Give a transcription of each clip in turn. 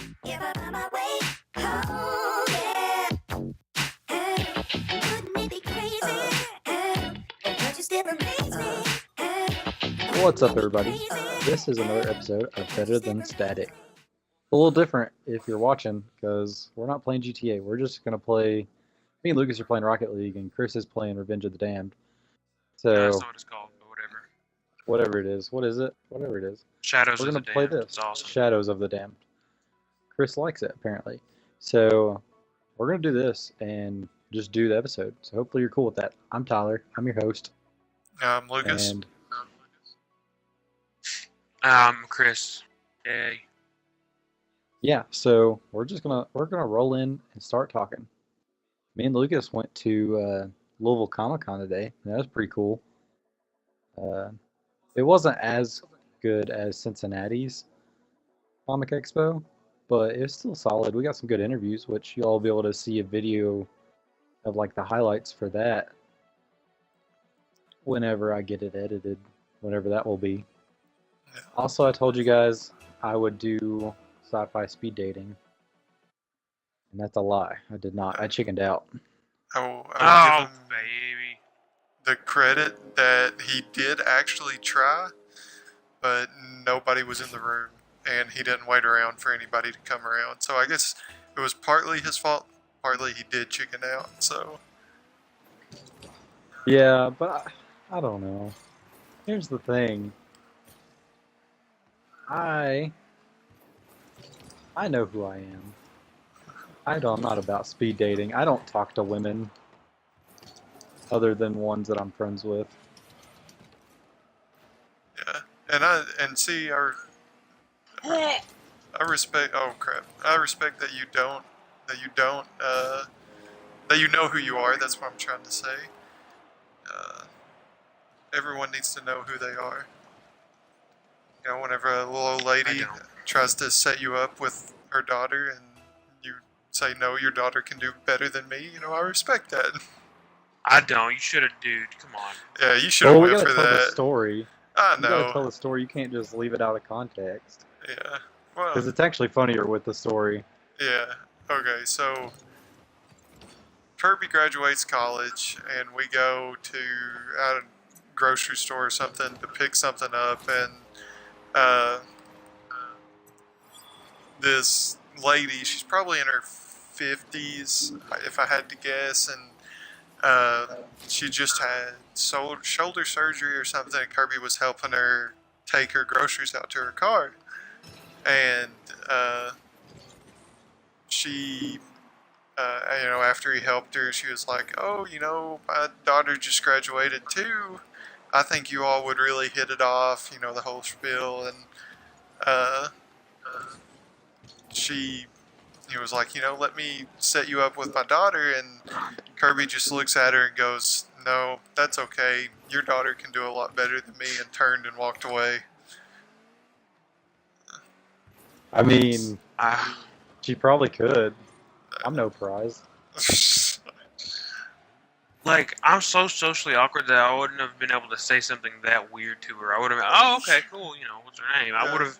If I find my way home, yeah. Wouldn't it be crazy? Don't you still amaze me? What's up, everybody? This is another episode of Better Than Static. A little different if you're watching, because we're not playing GTA. We're just going to play. Me and Lucas are playing Rocket League, and Chris is playing Revenge of the Damned. That's So, not what it's called, but whatever. whatever it is. What is it? Whatever it is. Shadows We're of the going to play Damned. this. It's awesome. Shadows of the Damned. Chris likes it, apparently. So, we're going to do this and just do the episode. So, hopefully, you're cool with that. I'm Tyler. I'm your host. Lucas. And Chris. Yay. yeah, so we're gonna roll in and start talking. Me and Lucas went to Louisville Comic Con today. And that was pretty cool. It wasn't as good as Cincinnati's Comic Expo, but it was still solid. We got some good interviews, which you'll all be able to see a video of like the highlights for that whenever I get it edited, whenever that will be. Also, I told you guys I would do sci-fi speed dating, and that's a lie. I did not. I chickened out. I will Oh, give him baby. the credit that he did actually try, but nobody was in the room, and he didn't wait around for anybody to come around. So I guess it was partly his fault, partly he did chicken out. So Yeah, but I don't know. Here's the thing. I know who I am. I'm not about speed dating. I don't talk to women other than ones that I'm friends with. yeah, and see, I respect. Oh crap! I respect that you don't that you know who you are. That's what I'm trying to say. Everyone needs to know who they are. You know, whenever a little old lady tries to set you up with her daughter and you say, no, your daughter can do better than me, you know, I respect that. I don't. You should have, dude. Come on. Yeah, you should have we went gotta for tell the that. story. I You gotta tell know. the story. You can't just leave it out of context. Yeah. Because Well, it's actually funnier with the story. yeah. Okay, so Kirby graduates college and we go to a grocery store or something to pick something up, and this lady, she's probably in her 50s, if I had to guess, and she just had shoulder surgery or something, and Kirby was helping her take her groceries out to her car. And she, you know, after he helped her, she was like, oh, you know, my daughter just graduated too. I think you all would really hit it off, you know, the whole spiel. And he was like, you know, let me set you up with my daughter. And Kirby just looks at her and goes, no, that's okay. Your daughter can do a lot better than me, and turned and walked away. I mean, Ah, she probably could. I'm no prize. like, I'm so socially awkward that I wouldn't have been able to say something that weird to her. I would have been, oh, okay, cool. You know, what's her name? I would have,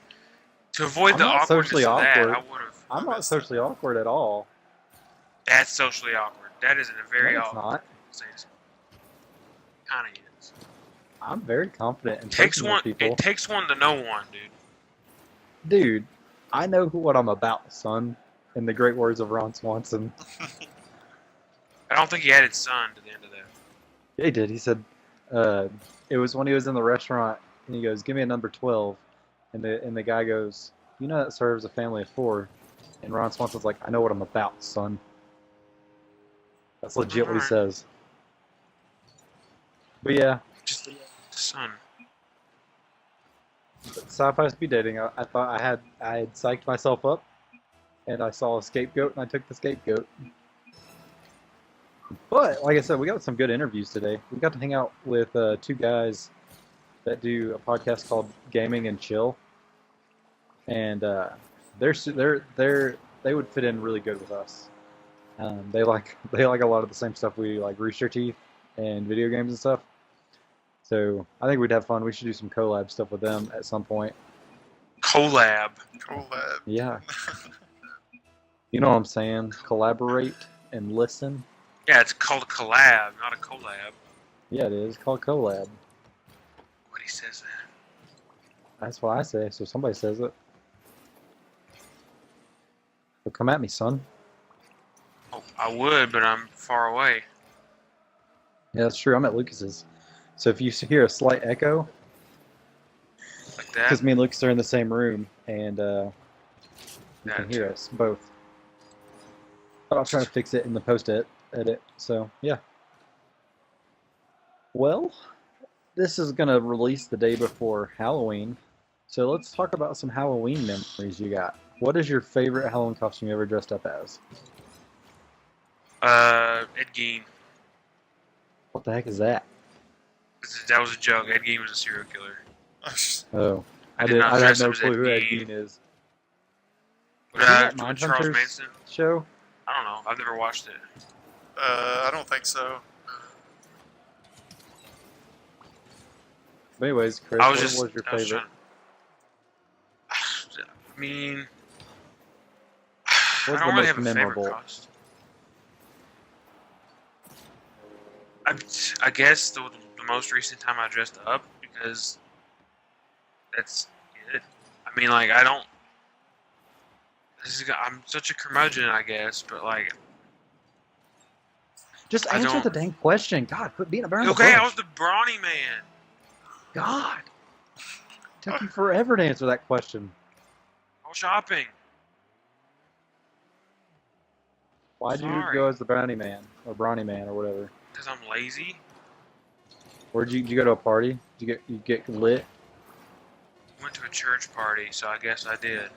to avoid I'm the not awkwardness socially of that, awkward. I would have. I'm not socially awkward at all. That's socially awkward. That is a very No, it's awkward. not. Kind of is. I'm very confident in Takes talking one. with people. It takes one to know one, dude. Dude, I know what I'm about, son. In the great words of Ron Swanson. I don't think he added son to the end of that. Yeah, he did. He said, it was when he was in the restaurant, and he goes, give me a number 12. And the guy goes, you know that serves a family of 4. And Ron Swanson's like, I know what I'm about, son. That's legit what he says. But yeah, Just son. sci-fi speed dating, I thought I had psyched myself up, and I saw a scapegoat, and I took the scapegoat. But, like I said, we got some good interviews today. We got to hang out with 2 guys that do a podcast called Gaming and Chill. And they would fit in really good with us. They like a lot of the same stuff we like, Rooster Teeth and video games and stuff. So I think we'd have fun. We should do some collab stuff with them at some point. Collab. Collab. Yeah. You know what I'm saying? Collaborate and listen. Yeah, it's called a collab, not a collab. Yeah, it is called collab. What he says that. That's what I say. So somebody says it. So come at me, son. Oh, I would, but I'm far away. Yeah, that's true. I'm at Lucas's. So if you hear a slight echo, Like that. because me and Lucas are in the same room, and you can That hear too. us both. But I'll try to fix it in the post-edit. So yeah. Well, this is gonna release the day before Halloween, so let's talk about some Halloween memories you got. What is your favorite Halloween costume you ever dressed up as? Ed Gein. What the heck is that? That was a joke. Ed Gein was a serial killer. Oh, I did not I have dress no up as Ed clue who Ed Gein. Gein is. But Is he that with Charles Mindhunters Manson. show? I don't know. I've never watched it. I don't think so. But anyways, Chris, I what was just. was your I was favorite? trying. I mean, What was I the don't really most have a memorable? favorite costume. I guess the most recent time I dressed up because that's it. I mean, like I don't. I'm such a curmudgeon, I guess, but like. Just I answer don't- the dang question. God, quit being a burn. Okay, I was the brawny man. God. Took you forever to answer that question. I was shopping. Why'd you Sorry. go as the brownie man or brawny man or whatever? Because I'm lazy. Or did you go to a party? Did you get lit? Went to a church party, so I guess I did.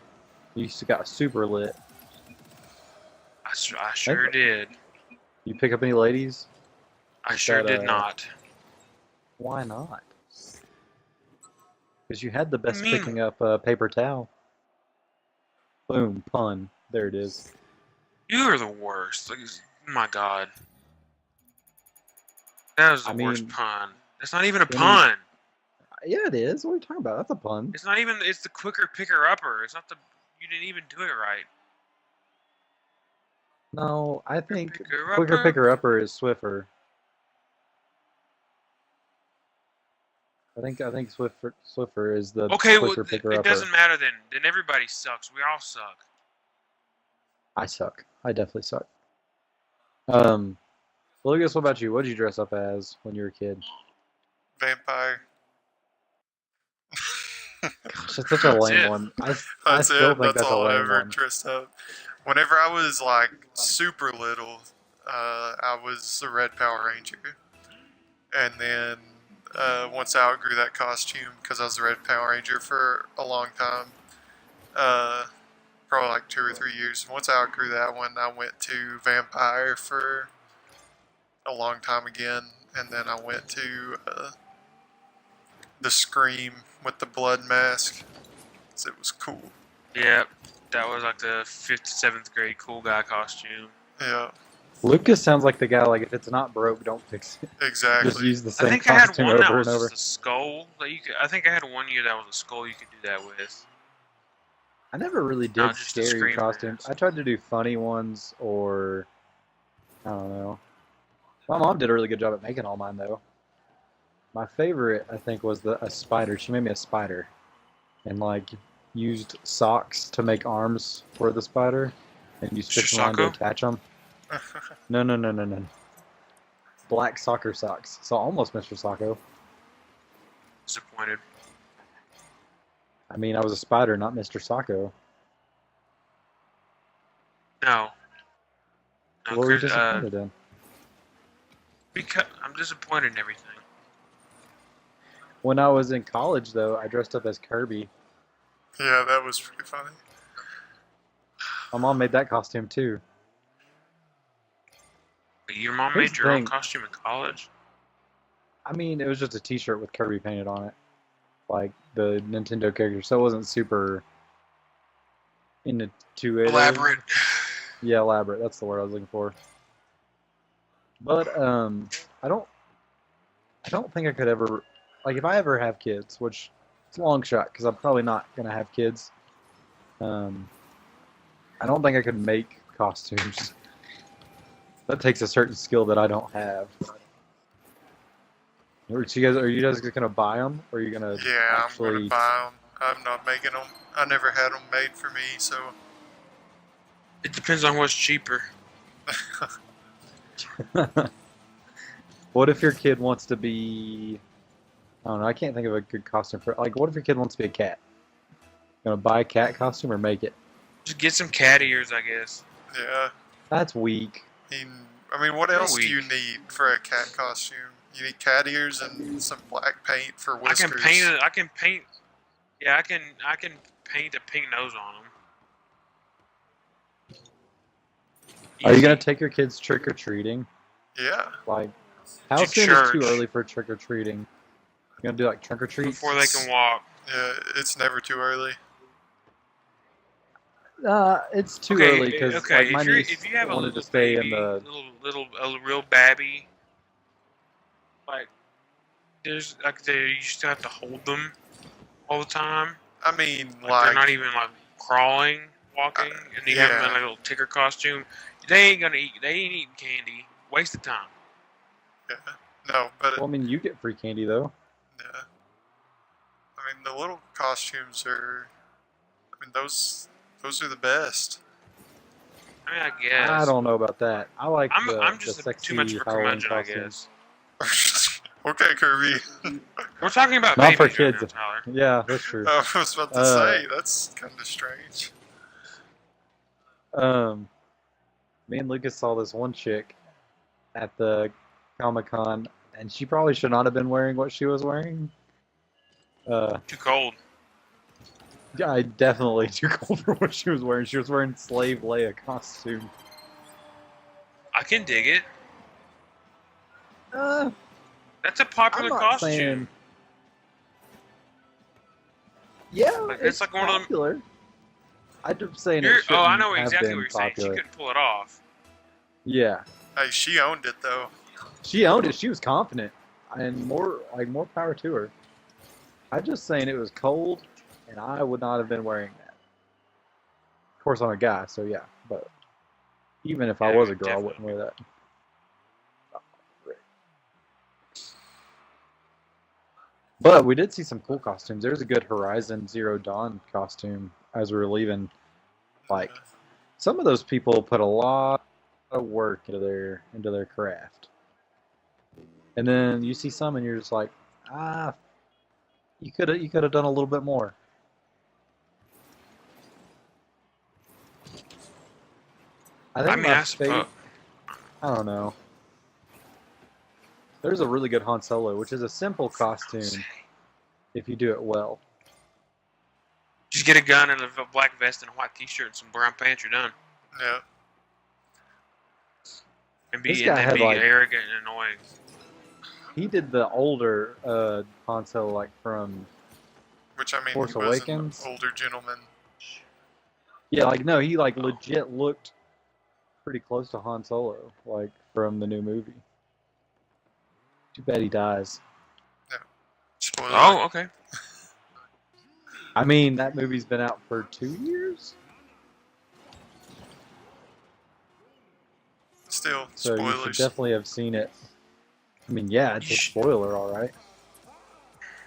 You used to got super lit. I sure did. You pick up any ladies? I sure that, did not. Why not? Because you had the best mean? picking up paper towel. Boom, pun. There it is. You are the worst. Like, oh my god. That was the I worst mean, pun. That's not even a any- pun. Yeah, it is. What are you talking about? That's a pun. It's not even. It's the quicker picker upper. It's not the. You didn't even do it right. No, I think Picker quicker upper. picker upper is Swiffer. I think Swiffer is the Okay, well, quicker picker it upper. doesn't matter then. Then everybody sucks. We all suck. I suck. I definitely suck. Well, Lucas, what about you? What did you dress up as when you were a kid? Vampire. Gosh, that's such a lame it. one. I That's still it. think That's that's a all I lame ever one. dressed up. Whenever I was like super little, I was the Red Power Ranger, and then once I outgrew that costume because I was the Red Power Ranger for a long time, probably like 2 or 3 years. Once I outgrew that one, I went to Vampire for a long time again, and then I went to the Scream with the blood mask. 'Cause it was cool. Yep. That was like the 5th, 7th grade cool guy costume. Yeah, Lucas sounds like the guy, like, if it's not broke, don't fix it. Just exactly. use the I same think I had costume one that over was and over. just a skull that you could. I think I had one year that was a skull you could do that with. I never really No, did just the scary Scream costumes. mask. I tried to do funny ones, or I don't know. My mom did a really good job at making all mine, though. My favorite, I think, was a spider. She made me a spider, and like used socks to make arms for the spider, and you stitch them on to Shisako? attach them. No. Black soccer socks. So almost Mr. Socko. Disappointed. I mean, I was a spider, not Mr. Socko. No. No, What were you 'cause, disappointed in? because I'm disappointed in everything. When I was in college, though, I dressed up as Kirby. Yeah, that was pretty funny. My mom made that costume too. Your mom Here's made the your own thing. costume in college? I mean, it was just a T-shirt with Kirby painted on it, like the Nintendo character. So it wasn't super intuitive. Elaborate. Yeah, elaborate. That's the word I was looking for. But I don't think I could ever, like, if I ever have kids, which it's a long shot because I'm probably not gonna have kids. I don't think I could make costumes. That takes a certain skill that I don't have. Are you guys gonna buy them, or are you gonna Yeah, I'm actually? gonna buy them. I'm not making them. I never had them made for me, so. It depends on what's cheaper. What if your kid wants to be? I don't know. I can't think of a good costume for. Like, what if your kid wants to be a cat? Gonna buy a cat costume or make it? Just get some cat ears, I guess. Yeah. That's weak. I mean, what You're else do you weak. need for a cat costume? You need cat ears and some black paint for I whiskers. can paint it. I can paint. Yeah, I can paint a pink nose on them. Are you gonna take your kids trick or treating? Yeah. Like, how To soon is too church. early for trick or treating? You gonna do like trick or treats? Before they can walk? Yeah, it's never too early. It's too Okay, early because okay. like my if niece you have a wanted little to stay baby, in the. a real babby, like you still have to hold them all the time. I mean, Like they're not even like crawling, walking, and you have them in yeah. like a little ticker costume. They ain't gonna eat. They ain't eating candy. Waste of time. Yeah. No, but Well, I mean, you get free candy though. yeah. I mean, the little costumes are. I mean, those are the best. I mean, I guess. I don't know about that. I like I'm the just sexy too much of a Halloween curmudgeon, I costumes. guess. Okay, Kirby. We're talking about Not for babies right kids. now, Tyler. Yeah, that's true. I was about to say that's kind of strange. Me and Lucas saw this one chick at the Comic-Con, and she probably should not have been wearing what she was wearing. Too cold. I definitely too cold for what she was wearing. She was wearing Slave Leia costume. I can dig it. Uh, That's a I'm popular not costume. saying. Yeah, Like, it's like one of them- popular. I'm just saying You're, it shouldn't I know have exactly been what you're saying. popular. She couldn't pull it off. Yeah, Hey, she owned it though. she owned it. She was confident, and more power to her. I'm just saying it was cold, and I would not have been wearing that. Of course, I'm a guy, so yeah. But even if I Yeah, was a you're girl, I wouldn't wear that. But we did see some cool costumes. There's a good Horizon Zero Dawn costume as we were leaving. Like, some of those people put a lot of work into their craft. And then you see some and you're just like, you could have done a little bit more. I think I suppose. I don't know. There's a really good Han Solo, which is a simple costume if you do it well. Just get a gun and a black vest and a white t-shirt and some brown pants. You're done. Yeah. And This be guy had, like- arrogant and annoying. He did the older Han Solo, like from Which I mean, Force he was Awakens? an older gentleman. yeah, like no, he like legit looked pretty close to Han Solo, like from the new movie. Too bad he dies. Spoiler. Oh, okay. I mean, that movie's been out for 2 years, Still, so you should spoilers. definitely have seen it. I mean, yeah, it's a You sh- spoiler, all right.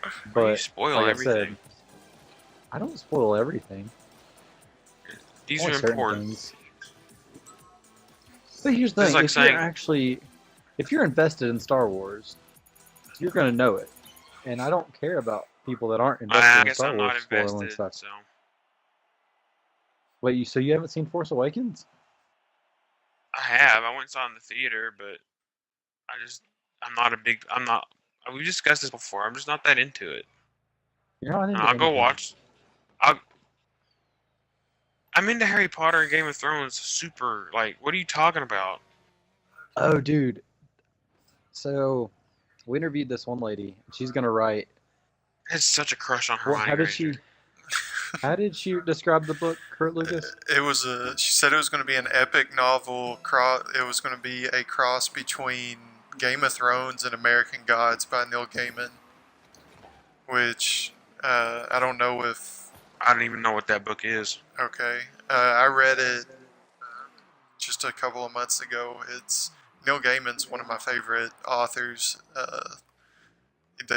You But spoil like I everything. said, I don't spoil everything. These Only are certain important. things. But here's the It's thing: like if you're invested in Star Wars, you're gonna know it. And I don't care about people that aren't invested I in guess Star I'm Wars not spoiling invested, stuff. so Wait, so you haven't seen Force Awakens? I have. I went and saw it in the theater, but I'm not a big. I'm not. We discussed this before. I'm just not that into it. You're not into I'll go anything. watch. I'm into Harry Potter and Game of Thrones. Super. Like, what are you talking about? Oh, dude. So we interviewed this one lady. She's gonna write. I had such a crush on Well, Hermione how did Granger. she? How did she describe the book, Kurt Lucas? It was she said it was going to be an epic novel. It was going to be a cross between Game of Thrones and American Gods by Neil Gaiman. Which I don't know if. I don't even know what that book is. Okay, I read it just a couple of months ago. It's Neil Gaiman's one of my favorite authors.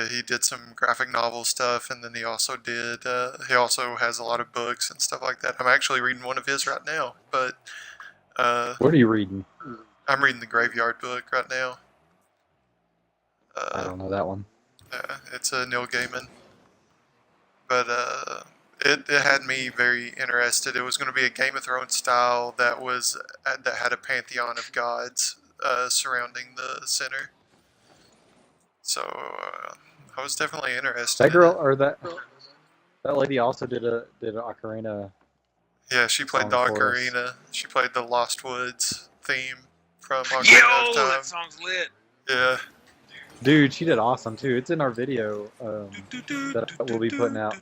He did some graphic novel stuff, and then he also has a lot of books and stuff like that. I'm actually reading one of his right now, but What are you reading? I'm reading the Graveyard Book right now. I don't know that one. It's a Neil Gaiman, but it had me very interested. It was going to be a Game of Thrones style that had a pantheon of gods surrounding the center. So I was definitely interested. That girl or that lady also did an ocarina. Yeah, she played the song for us. ocarina. She played the Lost Woods theme from Yo, Ocarina of Time. that song's lit. Yeah, Dude, she did awesome too. It's in our video that we'll be putting out.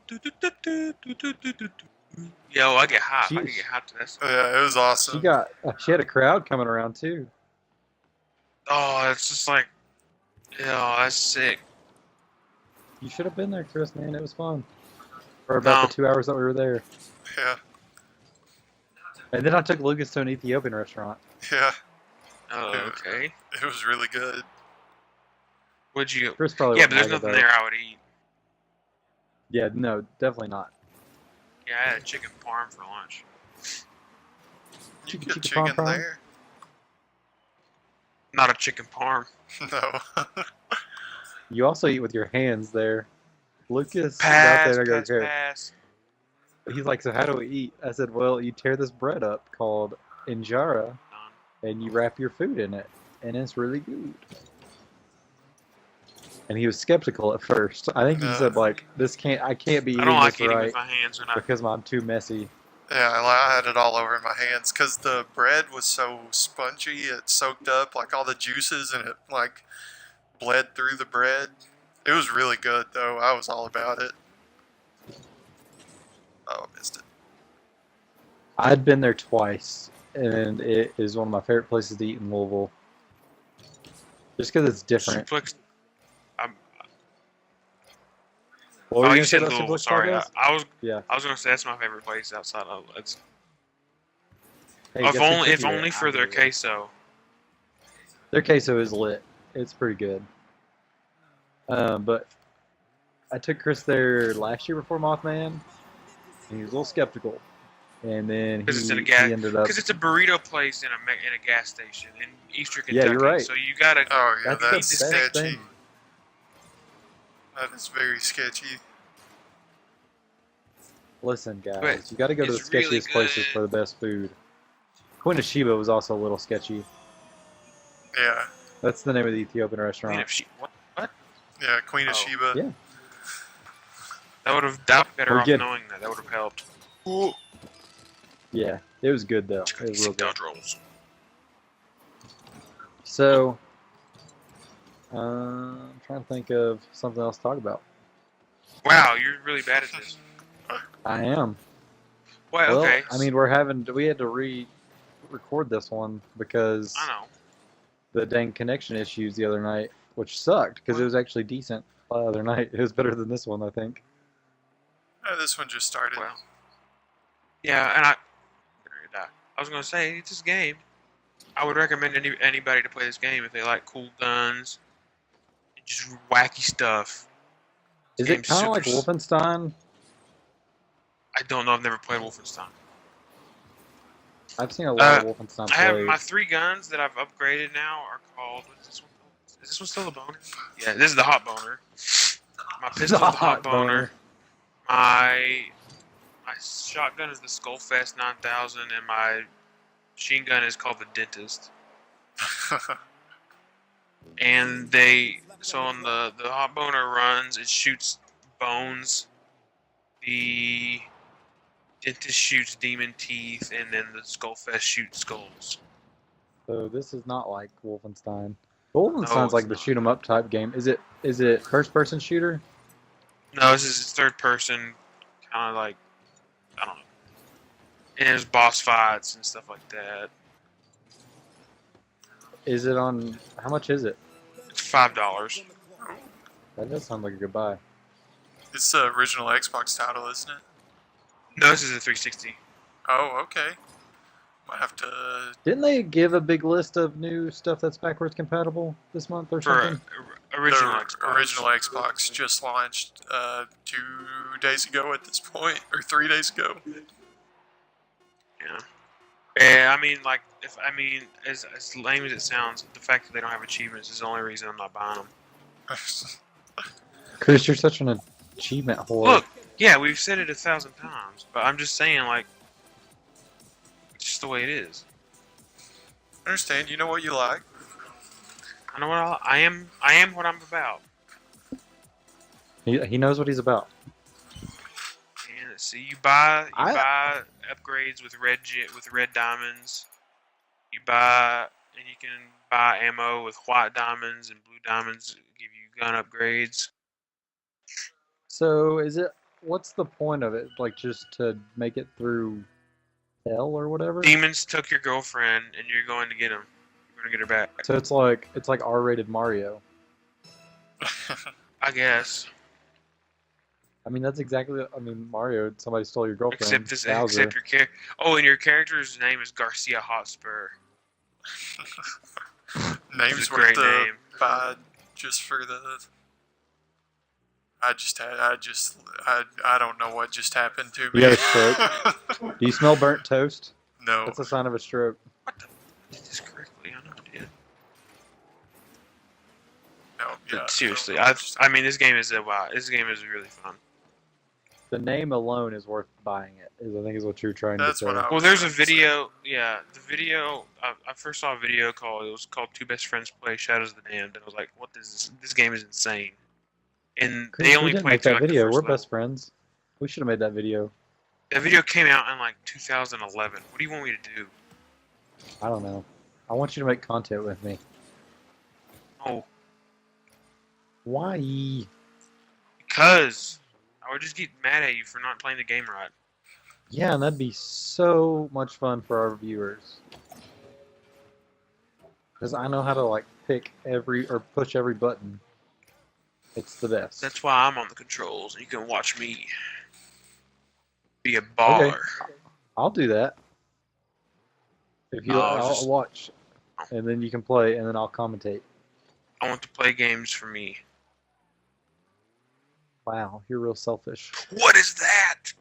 Yo, I get hot. I She- can get hot to that song. yeah, it was awesome. She had a crowd coming around too. Oh, it's just like, yo, that's sick. You should have been there, Chris. Man, it was fun. For about No. the 2 hours that we were there. Yeah, And then I took Lucas to an Ethiopian restaurant. yeah, Oh, Yeah. okay. it was really good. Would you? Chris probably Yeah, wouldn't but there's like it, nothing though. there I would eat. Yeah, no, definitely not. Yeah, I had a chicken parm for lunch. You Chicken- get chicken chicken parm? there? Not a chicken parm. No. You also eat with your hands there. Lucas got Pass, there and I go, pass, okay. pass. He's like, so how do we eat? I said, well, you tear this bread up called injera Done. and you wrap your food in it, and it's really good. And he was skeptical at first. I think he said like, I can't be I eating don't like this eating right with my hands when I. because I'm too messy. Yeah, I had it all over my hands because the bread was so spongy. It soaked up like all the juices and it like bled through the bread. It was really good though. I was all about it. Oh, I missed it. I'd been there twice, and it is one of my favorite places to eat in Louisville. Just because it's different. Suplex. What were Oh, you you gonna say said about Louisville. Suplex Sorry, Podcast? I was. Yeah. I was gonna say that's my favorite place outside of. It's Hey, if get some only if cookie there. only for their queso. Their queso is lit. It's pretty good. But I took Chris there last year before Mothman, and he was a little skeptical. And then Because it's in a he ended up. Because it's a burrito place in a gas station in Eastern Yeah, Kentucky. you're right. So you gotta. Oh yeah, That's the that's best sketchy. thing. That is very sketchy. Listen, guys, But you got to go to the it's really sketchiest places good. for the best food. Queen Sheba was also a little sketchy. Yeah, That's the name of the Ethiopian restaurant. Queen of What? What? yeah, Queen of Oh. Sheba. Yeah. That would have better Or off get- knowing that. That would have helped. Yeah, it was good though. It Chicken was real good. dog rolls. So, I'm trying to think of something else to talk about. Wow, you're really bad at this. I am. Well, Well, okay. I mean, we had to re-record this one because I know. the dang connection issues the other night, which sucked because it was actually decent the other night. It was better than this one, I think. This one just started. Well, yeah, and I was gonna say it's this game. I would recommend anybody to play this game if they like cool guns, and just wacky stuff. Is Game's it kind of like super- Wolfenstein? I don't know. I've never played Wolfenstein. I've seen a lot of Wolfenstein I have plays. my 3 guns that I've upgraded now are called. What's this one called? Is this one still the boner? Yeah, this is the hot boner. My pistol is the hot boner. My shotgun is the Skullfest 9000, and my machine gun is called the Dentist. And so on the hot boner runs, it shoots bones. The Dentist shoots demon teeth, and then the Skullfest shoots skulls. So this is not like Wolfenstein. Wolfenstein's No, it's like the not. shoot 'em up type game. Is it first person shooter? No, this is third person, kind of like, I don't know. And there's boss fights and stuff like that. Is it on? How much is it? It's $5. That does sound like a good buy. It's the original Xbox title, isn't it? No, this is a 360. Oh, okay. Might have to. Didn't they give a big list of new stuff that's backwards compatible this month or For something? original The Xbox. original Xbox just launched 2 days ago at this point, or 3 days ago. Yeah. Yeah, I mean, like, as lame as it sounds, the fact that they don't have achievements is the only reason I'm not buying them. Chris, you're such an achievement whore. Look, yeah, we've said it 1,000 times, but I'm just saying, like, it's just the way it is. I understand. You know what you like. I know what I am. I am what I'm about. He knows what he's about. And see, you buy upgrades with red diamonds. You buy, and you can buy ammo with white diamonds and blue diamonds. Give you gun upgrades. So what's the point of it? Like just to make it through hell or whatever? Demons took your girlfriend, and you're going to get them. You're going to get her back. So it's like R-rated Mario. I guess. I mean that's exactly. I mean Mario. Somebody stole your girlfriend. Except your character. Oh, and your character's name is Garcia Hotspur. Names It's a worth great the name. buy just for the. I don't know what just happened to me. You got a stroke? Do you smell burnt toast? No. That's a sign of a stroke. What the? Did this correctly? I know I did. No. Yeah. But seriously, no, I mean, this game is This game is really fun. The name alone is worth buying it. I think is what you're trying That's to say. what I Well, there's a video. Yeah, the video. I first saw a video called. It was called Two Best Friends Play Shadows of the Damned, and I was like, "What is this? This game is insane." And Chris, they we only didn't played make through, that like, the video. first We're level. best friends. We should have made that video. That video came out in like 2011. What do you want me to do? I don't know. I want you to make content with me. Oh, Why? because I would just get mad at you for not playing the game right. Yeah, and that'd be so much fun for our viewers. Because I know how to like pick or push every button. It's the best. That's why I'm on the controls, and you can watch me be a baller. I'll do that. If you, Oh, I'll just- watch, and then you can play, and then I'll commentate. I want to play games for me. Wow, you're real selfish. What is that?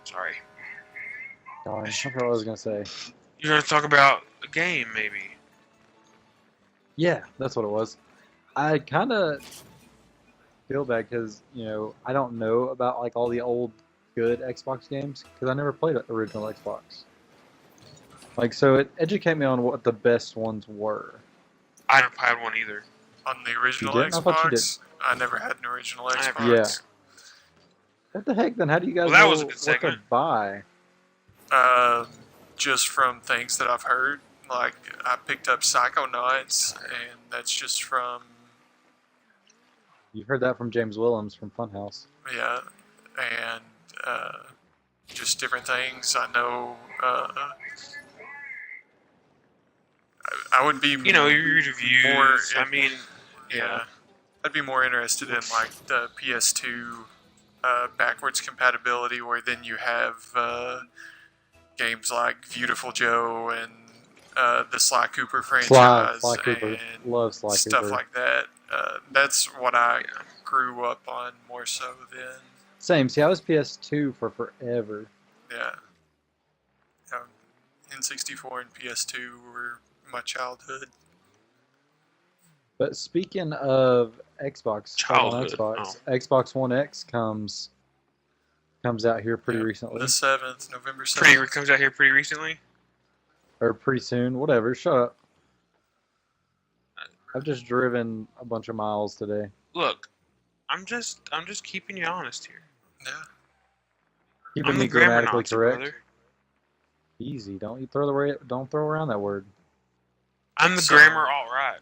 Sorry. Darn, I forgot what I was gonna say. You're gonna talk about a game, maybe. Yeah, that's what it was. I kind of feel bad because I don't know about like all the old good Xbox games because I never played the original Xbox. Like, so educate me on what the best ones were. I never had one either. On the original didn't? I thought you Xbox, I never had an original I never Xbox. Yeah. What the heck? Then how do you guys Well, that know was a good what to segment. buy? Just from things that I've heard. Like, I picked up Psychonauts, and that's just from, You heard that from James Willems from Funhouse. yeah, and just different things. I know, I would be You know, your reviews. More- I mean, yeah, I'd be more interested in, like, the PS2 backwards compatibility, where then you have games like Beautiful Joe and the Sly Cooper franchise Sly Cooper. and Love Sly stuff Cooper. like that. That's what I Yeah. grew up on more so than, Same. See, I was PS2 for forever. yeah. N64 and PS2 were my childhood. But speaking of Xbox, Childhood, Xbox One X comes out here pretty Yeah, recently, The 7th, November 7th. pretty comes out here pretty recently. or pretty soon. Whatever. Shut up. I've just driven a bunch of miles today. Look, I'm just keeping you honest here. Yeah. Keeping I'm me the grammar grammatically Nazi, correct. brother. Easy. Don't throw around that word. I'm the So- grammar all right.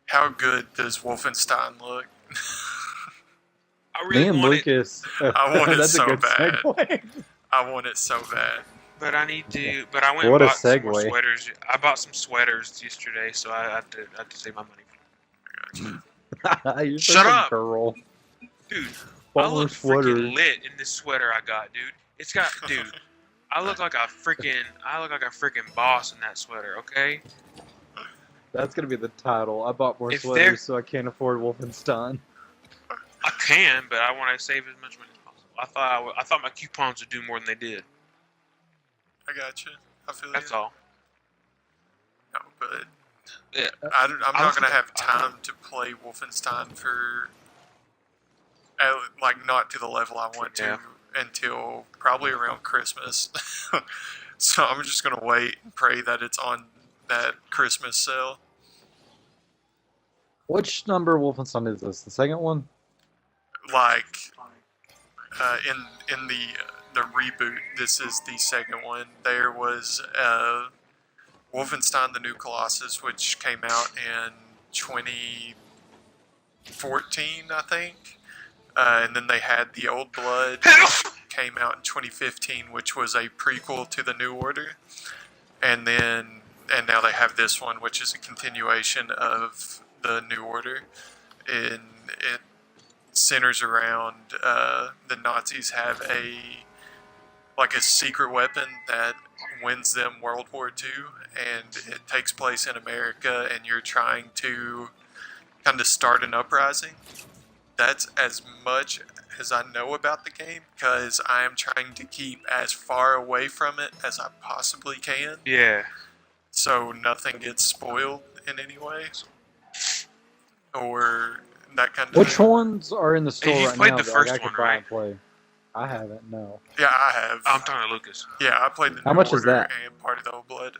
How good does Wolfenstein look? I Me really and want it, Lucas. I want it that's so a good bad. segue. I want it so bad. but I need to. But I went What and a bought some more segue. sweaters. I bought some sweaters yesterday, so I have to save my money. You're Shut such a up. girl. Dude, I look freaking lit in this sweater I got, dude. It's got, dude. I look like a freaking boss in that sweater. Okay. That's gonna be the title. I bought more If sweaters, so I can't afford Wolfenstein. I can, but I want to save as much money as possible. I thought my coupons would do more than they did. I got you. I feel That's you. all. No, but Yeah. I'm I not gonna was- have time to play Wolfenstein for like not to the level I want Yeah. to until probably around Christmas. So I'm just gonna wait and pray that it's on that Christmas sale. Which number Wolfenstein is this? The second one? Like in the reboot, this is the second one. There was Wolfenstein: The New Colossus, which came out in 2014, I think. And then they had The Old Blood, which came out in 2015, which was a prequel to The New Order. And now they have this one, which is a continuation of The New Order. And it centers around the Nazis have a secret weapon that wins them World War II, and it takes place in America, and you're trying to kind of start an uprising. That's as much as I know about the game, because I am trying to keep as far away from it as I possibly can, Yeah. so nothing gets spoiled in any way, or that kind of Which thing. ones are in the store you've right played now the that first I could one, buy right? and play? I haven't, no. Yeah, I have. I'm talking to Lucas. Yeah, I played the How New much is Order that? and part of the Old Blood.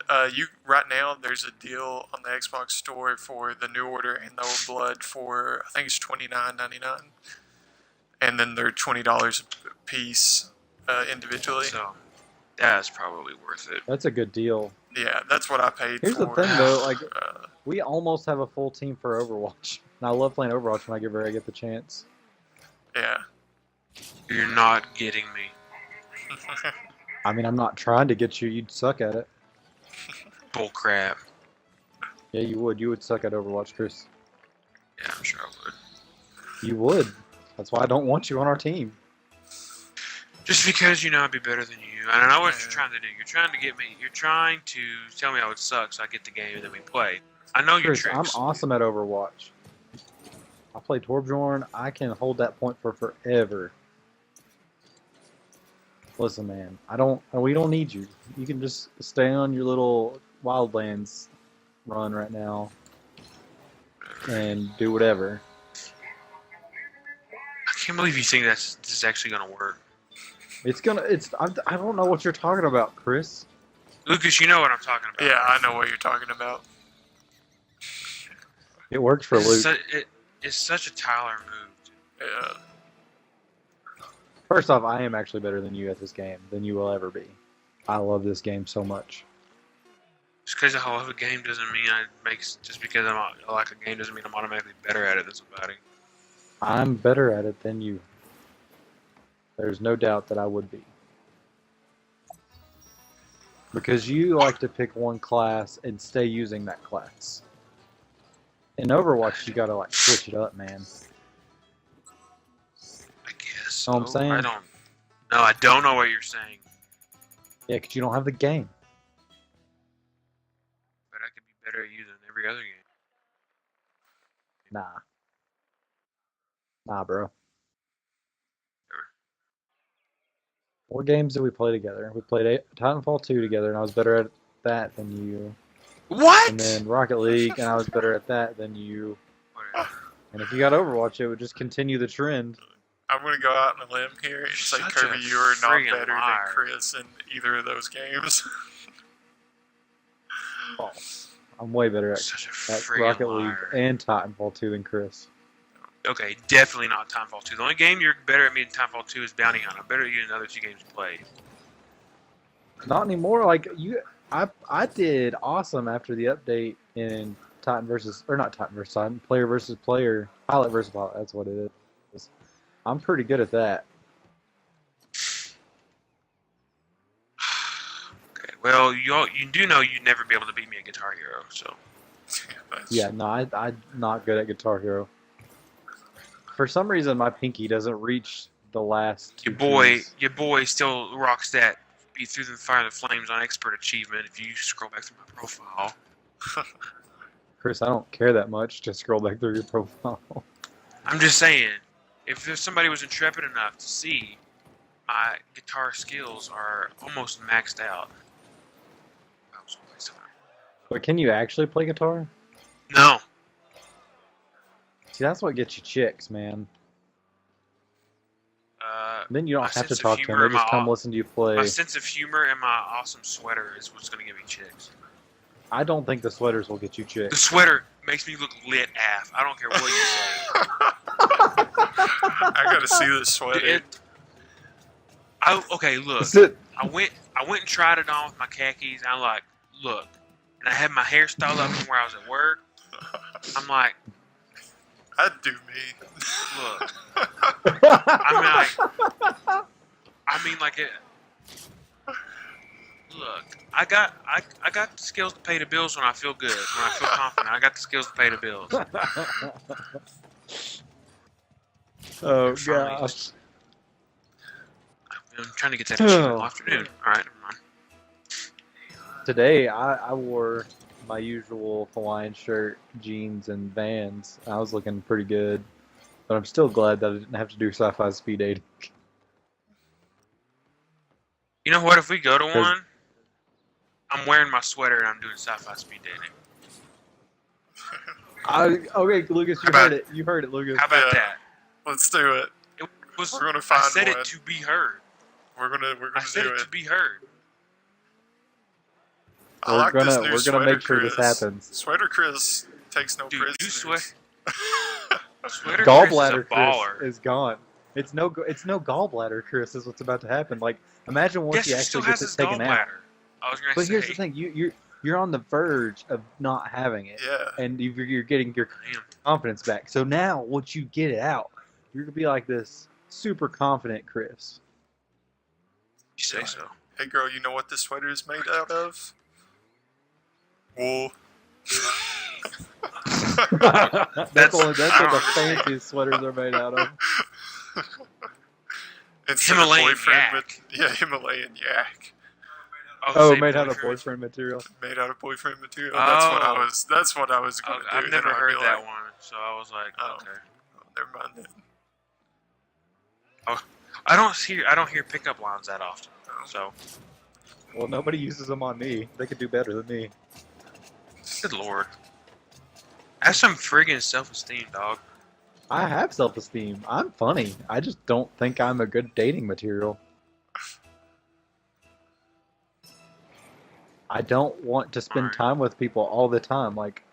Right now there's a deal on the Xbox store for the New Order and the Old Blood for I think it's $29.99, and then they're $20 a piece individually. So that's probably worth it. That's a good deal. Yeah, that's what I paid Here's for. the thing, though. Like, uh, we almost have a full team for Overwatch. And I love playing Overwatch when I get the chance. yeah. You're not getting me. I mean, I'm not trying to get you. You'd suck at it. Bull crap. Yeah, you would. You would suck at Overwatch, Chris. Yeah, I'm sure I would. You would. That's why I don't want you on our team. Just because you know I'd be better than you. And I know what you're trying to do. You're trying to get me. You're trying to tell me I would suck so I get the game and then we play. I know your Chris, tricks. I'm awesome at Overwatch. I play Torbjorn. I can hold that point for forever. Listen, man. We don't need you. You can just stay on your little Wildlands run right now and do whatever. I can't believe you think this is actually gonna work. I don't know what you're talking about, Chris. Lucas, you know what I'm talking about. Yeah, I know what you're talking about. It worked for Luke. It's such a Tyler move. Yeah. First off, I am actually better than you at this game than you will ever be. I love this game so much. Just because I love a game doesn't mean just because I like a game doesn't mean I'm automatically better at it than somebody. I'm better at it than you. There's no doubt that I would be. Because you like to pick one class and stay using that class. In Overwatch, you gotta like switch it up, man. I guess. Know what I'm saying? I don't know what you're saying. Yeah, because you don't have the game. But I could be better at you than every other game. Nah, bro. Sure. What games did we play together? We played Titanfall 2 together, and I was better at that than you. What? And then Rocket League, and I was better at that than you. Whatever. And if you got Overwatch, it would just continue the trend. I'm going to go out on a limb here and say, Such Kirby, a you are not friggin' better liar. than Chris in either of those games. False. I'm way better at Such a at friggin' Rocket liar. League and Titanfall 2 than Chris. Okay, definitely not Timefall 2. The only game you're better at me than Timefall 2 is Bounty Hunt. I'm better at you than the other two games you played. Not anymore. Like I did awesome after the update in Titan versus Titan, player versus player, pilot versus pilot. That's what it is. I'm pretty good at that. Okay, well, you do know you'd never be able to beat me at Guitar Hero, so. Yeah, no, I'm not good at Guitar Hero. For some reason, my pinky doesn't reach the last two keys. Your boy still rocks that beat through the fire and the flames on expert achievement. If you scroll back through my profile, Chris, I don't care that much. Just scroll back through your profile. I'm just saying, if there's somebody was intrepid enough to see my guitar skills are almost maxed out. That was a waste of time. But can you actually play guitar? No. See, that's what gets you chicks, man. Then you my don't have to sense of talk to them. humor They just and come my- listen to you play. My sense of humor and my awesome sweater is what's gonna get me chicks. I don't think the sweaters will get you The chicks. sweater makes me look lit af. I don't care what you say. I gotta see this sweater. Okay, look. That's it. I went and tried it on with my khakis. And I'm like, look, and I had my hair styled up from where I was at work. I'm like, That'd do me. look. I mean, like it. Look, I got the skills to pay the bills when I feel good. When I feel confident, I got the skills to pay the bills. Oh gosh. I'm trying to get that shit all afternoon. All right, never mind. Today I wore my usual Hawaiian shirt, jeans, and Vans. I was looking pretty good, but I'm still glad that I didn't have to do sci-fi speed dating. You know what? If we go to one, I'm wearing my sweater and I'm doing sci-fi speed dating. Okay, Lucas, you How heard about- it. You heard it, Lucas. How about Yeah. that? Let's do it. It was. We're gonna I find said one. it to be heard. We're gonna I said do it it. to be heard. I like this new We're gonna make sure Chris. this happens. Sweater Chris takes no Dude, new prisoners. Sweater Gallbladder Chris is a baller. Chris is gone. It's no gallbladder Chris is what's about to happen. Like, imagine once Guess he who still actually has gets his it taken out. gallbladder? I was gonna But say. here's the thing: you're on the verge of not having it, Yeah. and you're getting your Damn. confidence back. So now, once you get it out, you're gonna be like this super confident Chris. You say so. Hey girl, you know what this sweater is made out of? Wool. That's what the I fanciest sweaters are made out of. Instead Himalayan of boyfriend yak. yeah, Himalayan yak. Oh, say made out of boyfriend. boyfriend material. Made out of boyfriend material. That's what I Oh. was. That's what I was going to do. I've never Then I'd heard be that like, one, so I was like, Oh. okay. Oh, never mind then. I don't hear pickup lines that often, so Well, nobody uses them on me. They could do better than me. good lord. Have some friggin' self-esteem, dog. I have self-esteem. I'm funny. I just don't think I'm a good dating material. I don't want to spend Alright. time with people all the time. Like,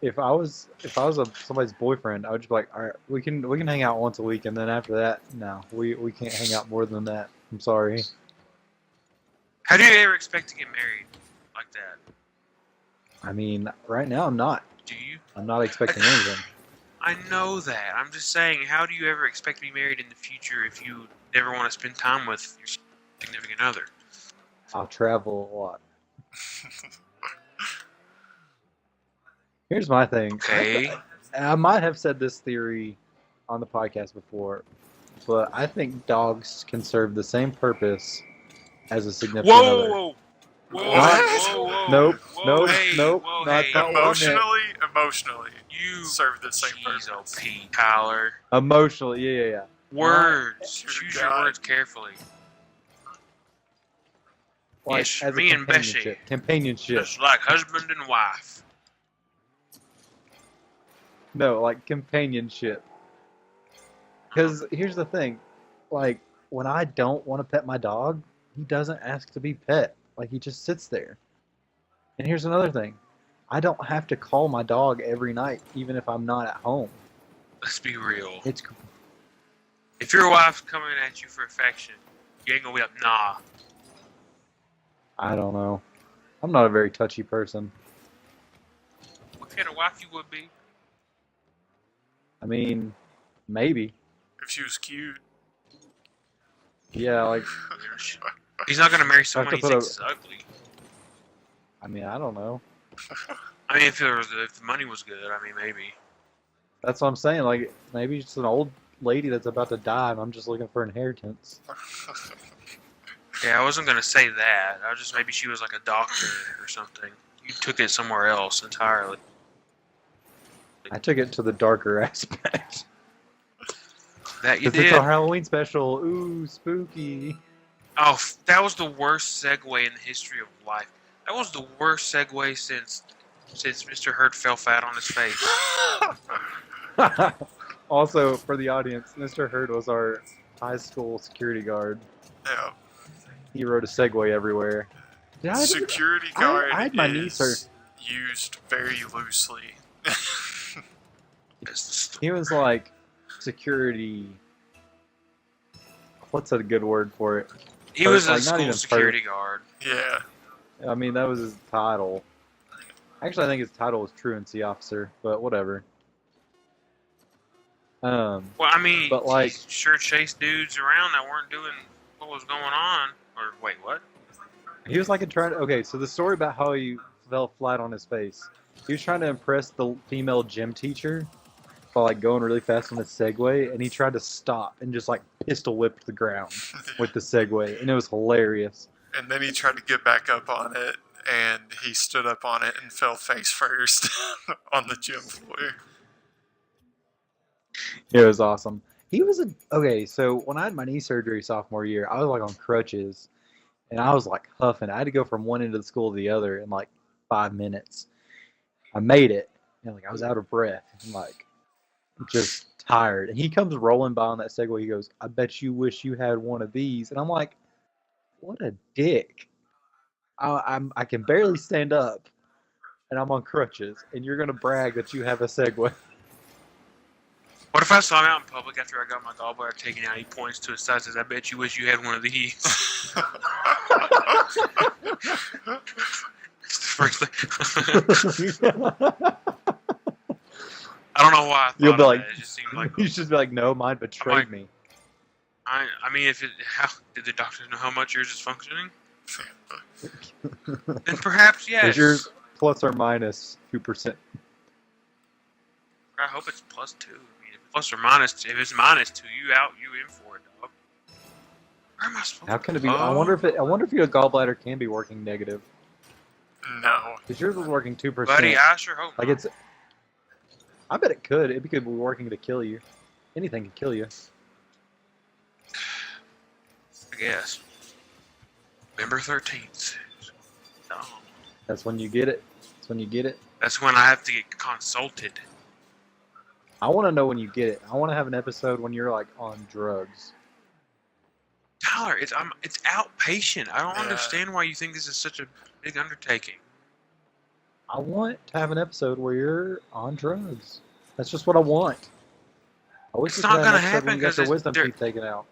if I was somebody's boyfriend, I would just be like, all right, we can hang out once a week, and then after that, no, we can't hang out more than that. I'm sorry. How do you ever expect to get married like that? I mean, right now I'm not. Do you? I'm not expecting anything. I know that. I'm just saying, how do you ever expect to be married in the future if you never want to spend time with your significant other? I'll travel a lot. Here's my thing. Okay. I might have said this theory on the podcast before, but I think dogs can serve the same purpose as a significant Whoa, other. whoa, whoa, What? whoa, whoa, Nope, whoa, nope, hey, nope, whoa, not hey. that one. Emotionally, You serve the same jeez, oh, purpose. Pete, Tyler. Emotionally, yeah. Words. Dear Choose God. your words carefully. Like, Yes, as a me and Bessie. companionship. Companionship. Just like husband and wife. No, like companionship. Because here's the thing, like when I don't want to pet my dog, he doesn't ask to be pet. Like he just sits there. And here's another thing, I don't have to call my dog every night, even if I'm not at home. Let's be real. It's If your wife's coming at you for affection, you ain't gonna be like, nah. I don't know. I'm not a very touchy person. What kind of wife you would be? I mean, maybe. If she was cute. Yeah, like He's not gonna marry someone to he put thinks is ugly. I mean, I don't know. I mean, if the money was good, I mean, maybe. That's what I'm saying. Like, maybe it's an old lady that's about to die, and I'm just looking for inheritance. Yeah, I wasn't gonna say that. I was just maybe she was like a doctor or something. You took it somewhere else entirely. I took it to the darker aspect. That you Because it's did. a Halloween special. Ooh, spooky. Oh, that was the worst segue in the history of life. That was the worst segue since Mr. Hurd fell flat on his face. Also, for the audience, Mr. Hurd was our high school security guard. Yeah. He rode a Segway everywhere. Yeah, Security guard I had my niece is used very loosely. He was like security. What's a good word for it? He was a Like, not even school security guard. Yeah. I mean, that was his title. Actually, I think his title was truancy officer, but whatever. Well, I mean, But, like- he sure chased dudes around that weren't doing what was going on. Or wait, what? He was like okay, so the story about how he fell flat on his face. He was trying to impress the female gym teacher by like going really fast on his Segway, and he tried to stop and just like pistol whipped the ground with the Segway, and it was hilarious. And then he tried to get back up on it, and he stood up on it and fell face first on the gym floor. It was awesome. He was okay. So when I had my knee surgery sophomore year, I was like on crutches, and I was like huffing. I had to go from one end of the school to the other in like 5 minutes. I made it, and like I was out of breath, and like just tired. And he comes rolling by on that Segway. He goes, "I bet you wish you had one of these." And I'm like, "What a dick! I can barely stand up, and I'm on crutches, and you're gonna brag that you have a Segway." What if I saw him out in public after I got my gallbladder taken out? He points to his side and says, "I bet you wish you had one of these." It's the first thing. I don't know why I thought You'll be of like, that. It just seemed like you should be like, "No, mine betrayed like- me." I mean, how did the doctors know how much yours is functioning? Then perhaps yes. Is yours plus or minus 2%? I hope it's +2. I mean, plus or minus. If it's -2, you in for it, dog. Where am I supposed How to can it be? go? I wonder if your gallbladder can be working negative. No. Because yours was working 2%. Buddy, I sure hope Like not. it's. I bet it could. It could be working to kill you. Anything can kill you. I guess. November 13th. No. That's when you get it. That's when you get it. That's when I have to get consulted. I want to know when you get it. I want to have an episode when you're like on drugs. Tyler, it's outpatient. I don't Yeah. understand why you think this is such a big undertaking. I want to have an episode where you're on drugs. That's just what I want. I wish It's we not could have gonna an episode happen when you got 'cause your it's- wisdom they're- teeth taken out.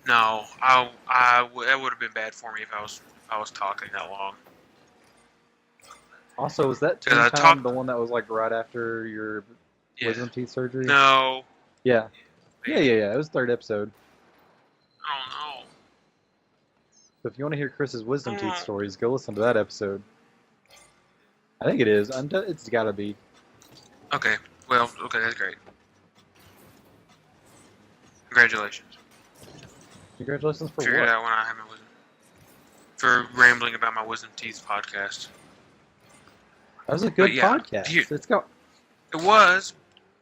No, that would have been bad for me if I was talking that long. Also, was that Because I Teen Time talked- the one that was like right after your Yeah. wisdom teeth surgery? No. Yeah. Yeah. It was third episode. I don't know. So if you want to hear Chris's wisdom teeth Oh. stories, go listen to that episode. I think it is. It's got to be. Okay. Well, okay, that's great. Congratulations. Congratulations for Figure it what? out when I have my wisdom. For rambling about my wisdom teeth podcast. That was a good yeah, podcast. here- It's got. It was,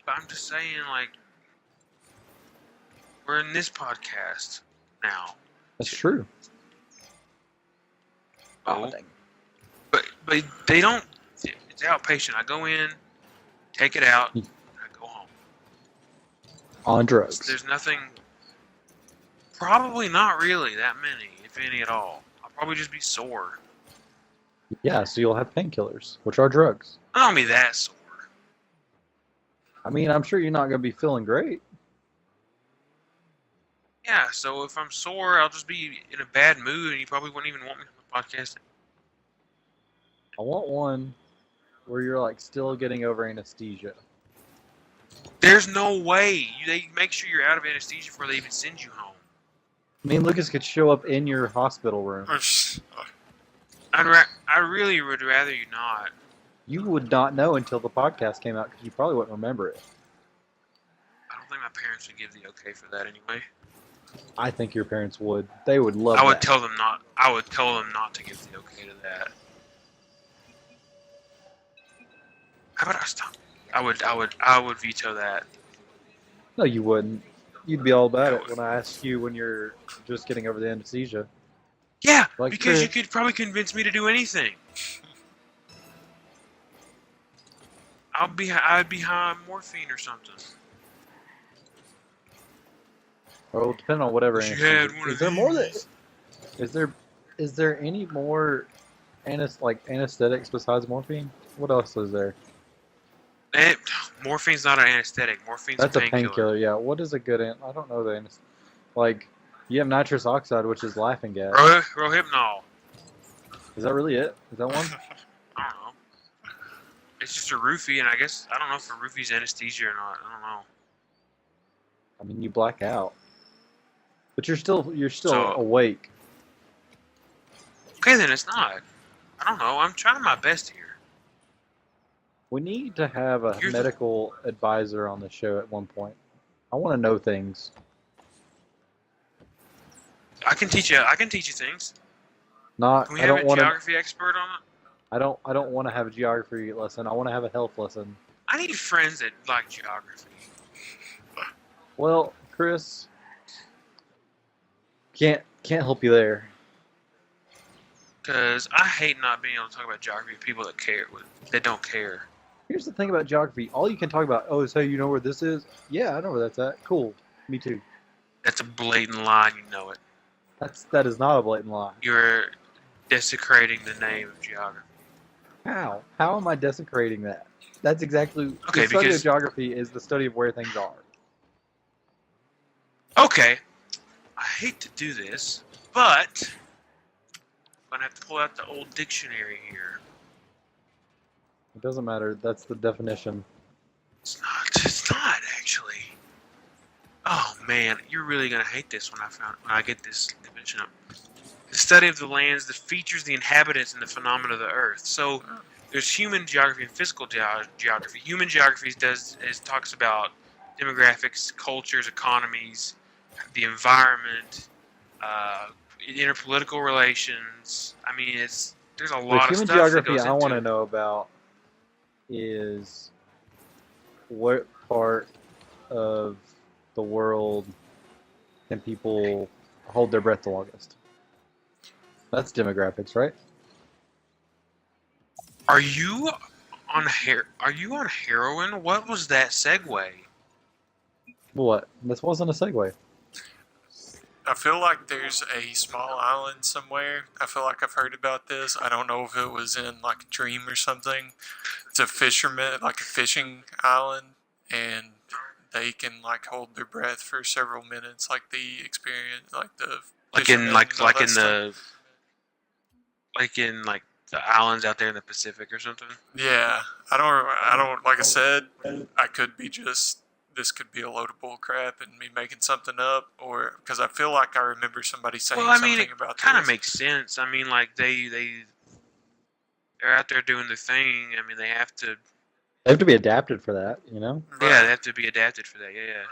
but I'm just saying, like, we're in this podcast now. That's true. Oh, dang. but they don't. It's outpatient. I go in, take it out, Hmm. and I go home. On drugs. There's nothing. Probably not really that many, if any at all. I'll probably just be sore. Yeah, so you'll have painkillers, which are drugs. I don't be that sore. I mean, I'm sure you're not going to be feeling great. Yeah, so if I'm sore, I'll just be in a bad mood, and you probably wouldn't even want me on the podcast. I want one where you're like still getting over anesthesia. There's no way. They make sure you're out of anesthesia before they even send you home. I mean, Lucas could show up in your hospital room. I really would rather you not. You would not know until the podcast came out because you probably wouldn't remember it. I don't think my parents would give the okay for that anyway. I think your parents would. They would love I would that. tell them not. I would tell them not to give the okay to that. How about I stop? I would veto that. No, you wouldn't. You'd be all about I it would. when I ask you when you're just getting over the anesthesia. Yeah, Like, because you Chris. could probably convince me to do anything. I'd be high on morphine or something. Well, depending on whatever Wish you had anesthesia. one Is of there more that? these. Is there any more anesthetics besides morphine? What else is there? Morphine's not an anesthetic. Morphine's That's a a painkiller. Yeah. What is a good I don't know the like. You have nitrous oxide, which is laughing gas. Rohypnol. Is that really it? Is that one? I don't know. It's just a roofie, and I guess I don't know if a roofie's anesthesia or not. I don't know. I mean, you black out, but you're still So- awake. Okay, then it's not. I don't know. I'm trying my best here. We need to have a Here's the- medical advisor on the show at one point. I want to know things. I can teach you things. Not. Can we I have a don't want to. geography expert on it? I don't want to have a geography lesson. I want to have a health lesson. I need friends that like geography. Well, Chris, can't help you there. Because I hate not being able to talk about geography with people that don't care. Here's the thing about geography. All you can talk about, oh, so you know where this is? Yeah, I know where that's at. Cool. Me too. That's a blatant lie, and you know it. That is not a blatant lie. You're desecrating the name of geography. How? How am I desecrating that? That's exactly Okay, the study because- of geography is the study of where things are. Okay, I hate to do this, but I'm gonna have to pull out the old dictionary here. It doesn't matter. That's the definition. It's not. It's not actually. Oh man, you're really gonna hate this when I get this definition up. The study of the lands, the features, the inhabitants, and the phenomena of the earth. So there's human geography and physical geography. Human geography talks about demographics, cultures, economies, the environment, interpolitical relations. I mean, there's a The lot of human stuff that geography goes I want to into it. know about is what part of the world can people hold their breath the longest? That's demographics, right? Are you on heroin? What was that segue? What? This wasn't a segue. I feel like there's a small island somewhere. I feel like I've heard about this. I don't know if it was in like a dream or something. It's a fisherman, like a fishing island, and they can like hold their breath for several minutes, like the experience, like the fishermen and all that stuff. In the islands out there in the Pacific or something. Yeah, I don't. Like I said, I could be just. This could be a load of bull crap and me making something up, or because I feel like I remember somebody saying Well, I mean, something it about kind of this. makes sense. I mean, like they're out there doing their thing. I mean, they have to. They have to be adapted for that, you know? Yeah, they have to be adapted for that. Yeah.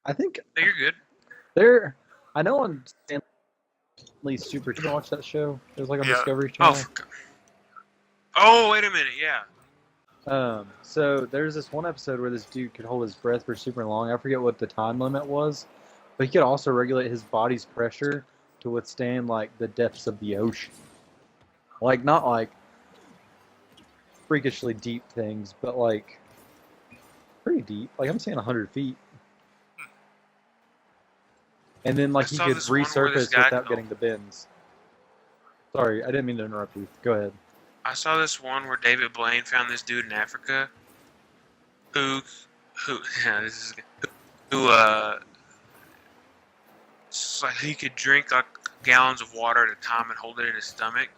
I think No, you're good. I know on Stanley Super. Did you watch that show? It was like on Yeah. Discovery Oh, Channel. oh, wait a minute. Yeah. So there's this one episode where this dude could hold his breath for super long. I forget what the time limit was, but he could also regulate his body's pressure to withstand like the depths of the ocean. Like not like freakishly deep things, but like pretty deep. Like I'm saying 100 feet. And then like I he saw could this one where this resurface guy- without getting the bends. Sorry, I didn't mean to interrupt you. Go ahead. I saw this one where David Blaine found this dude in Africa who yeah, it's like he could drink like gallons of water at a time and hold it in his stomach,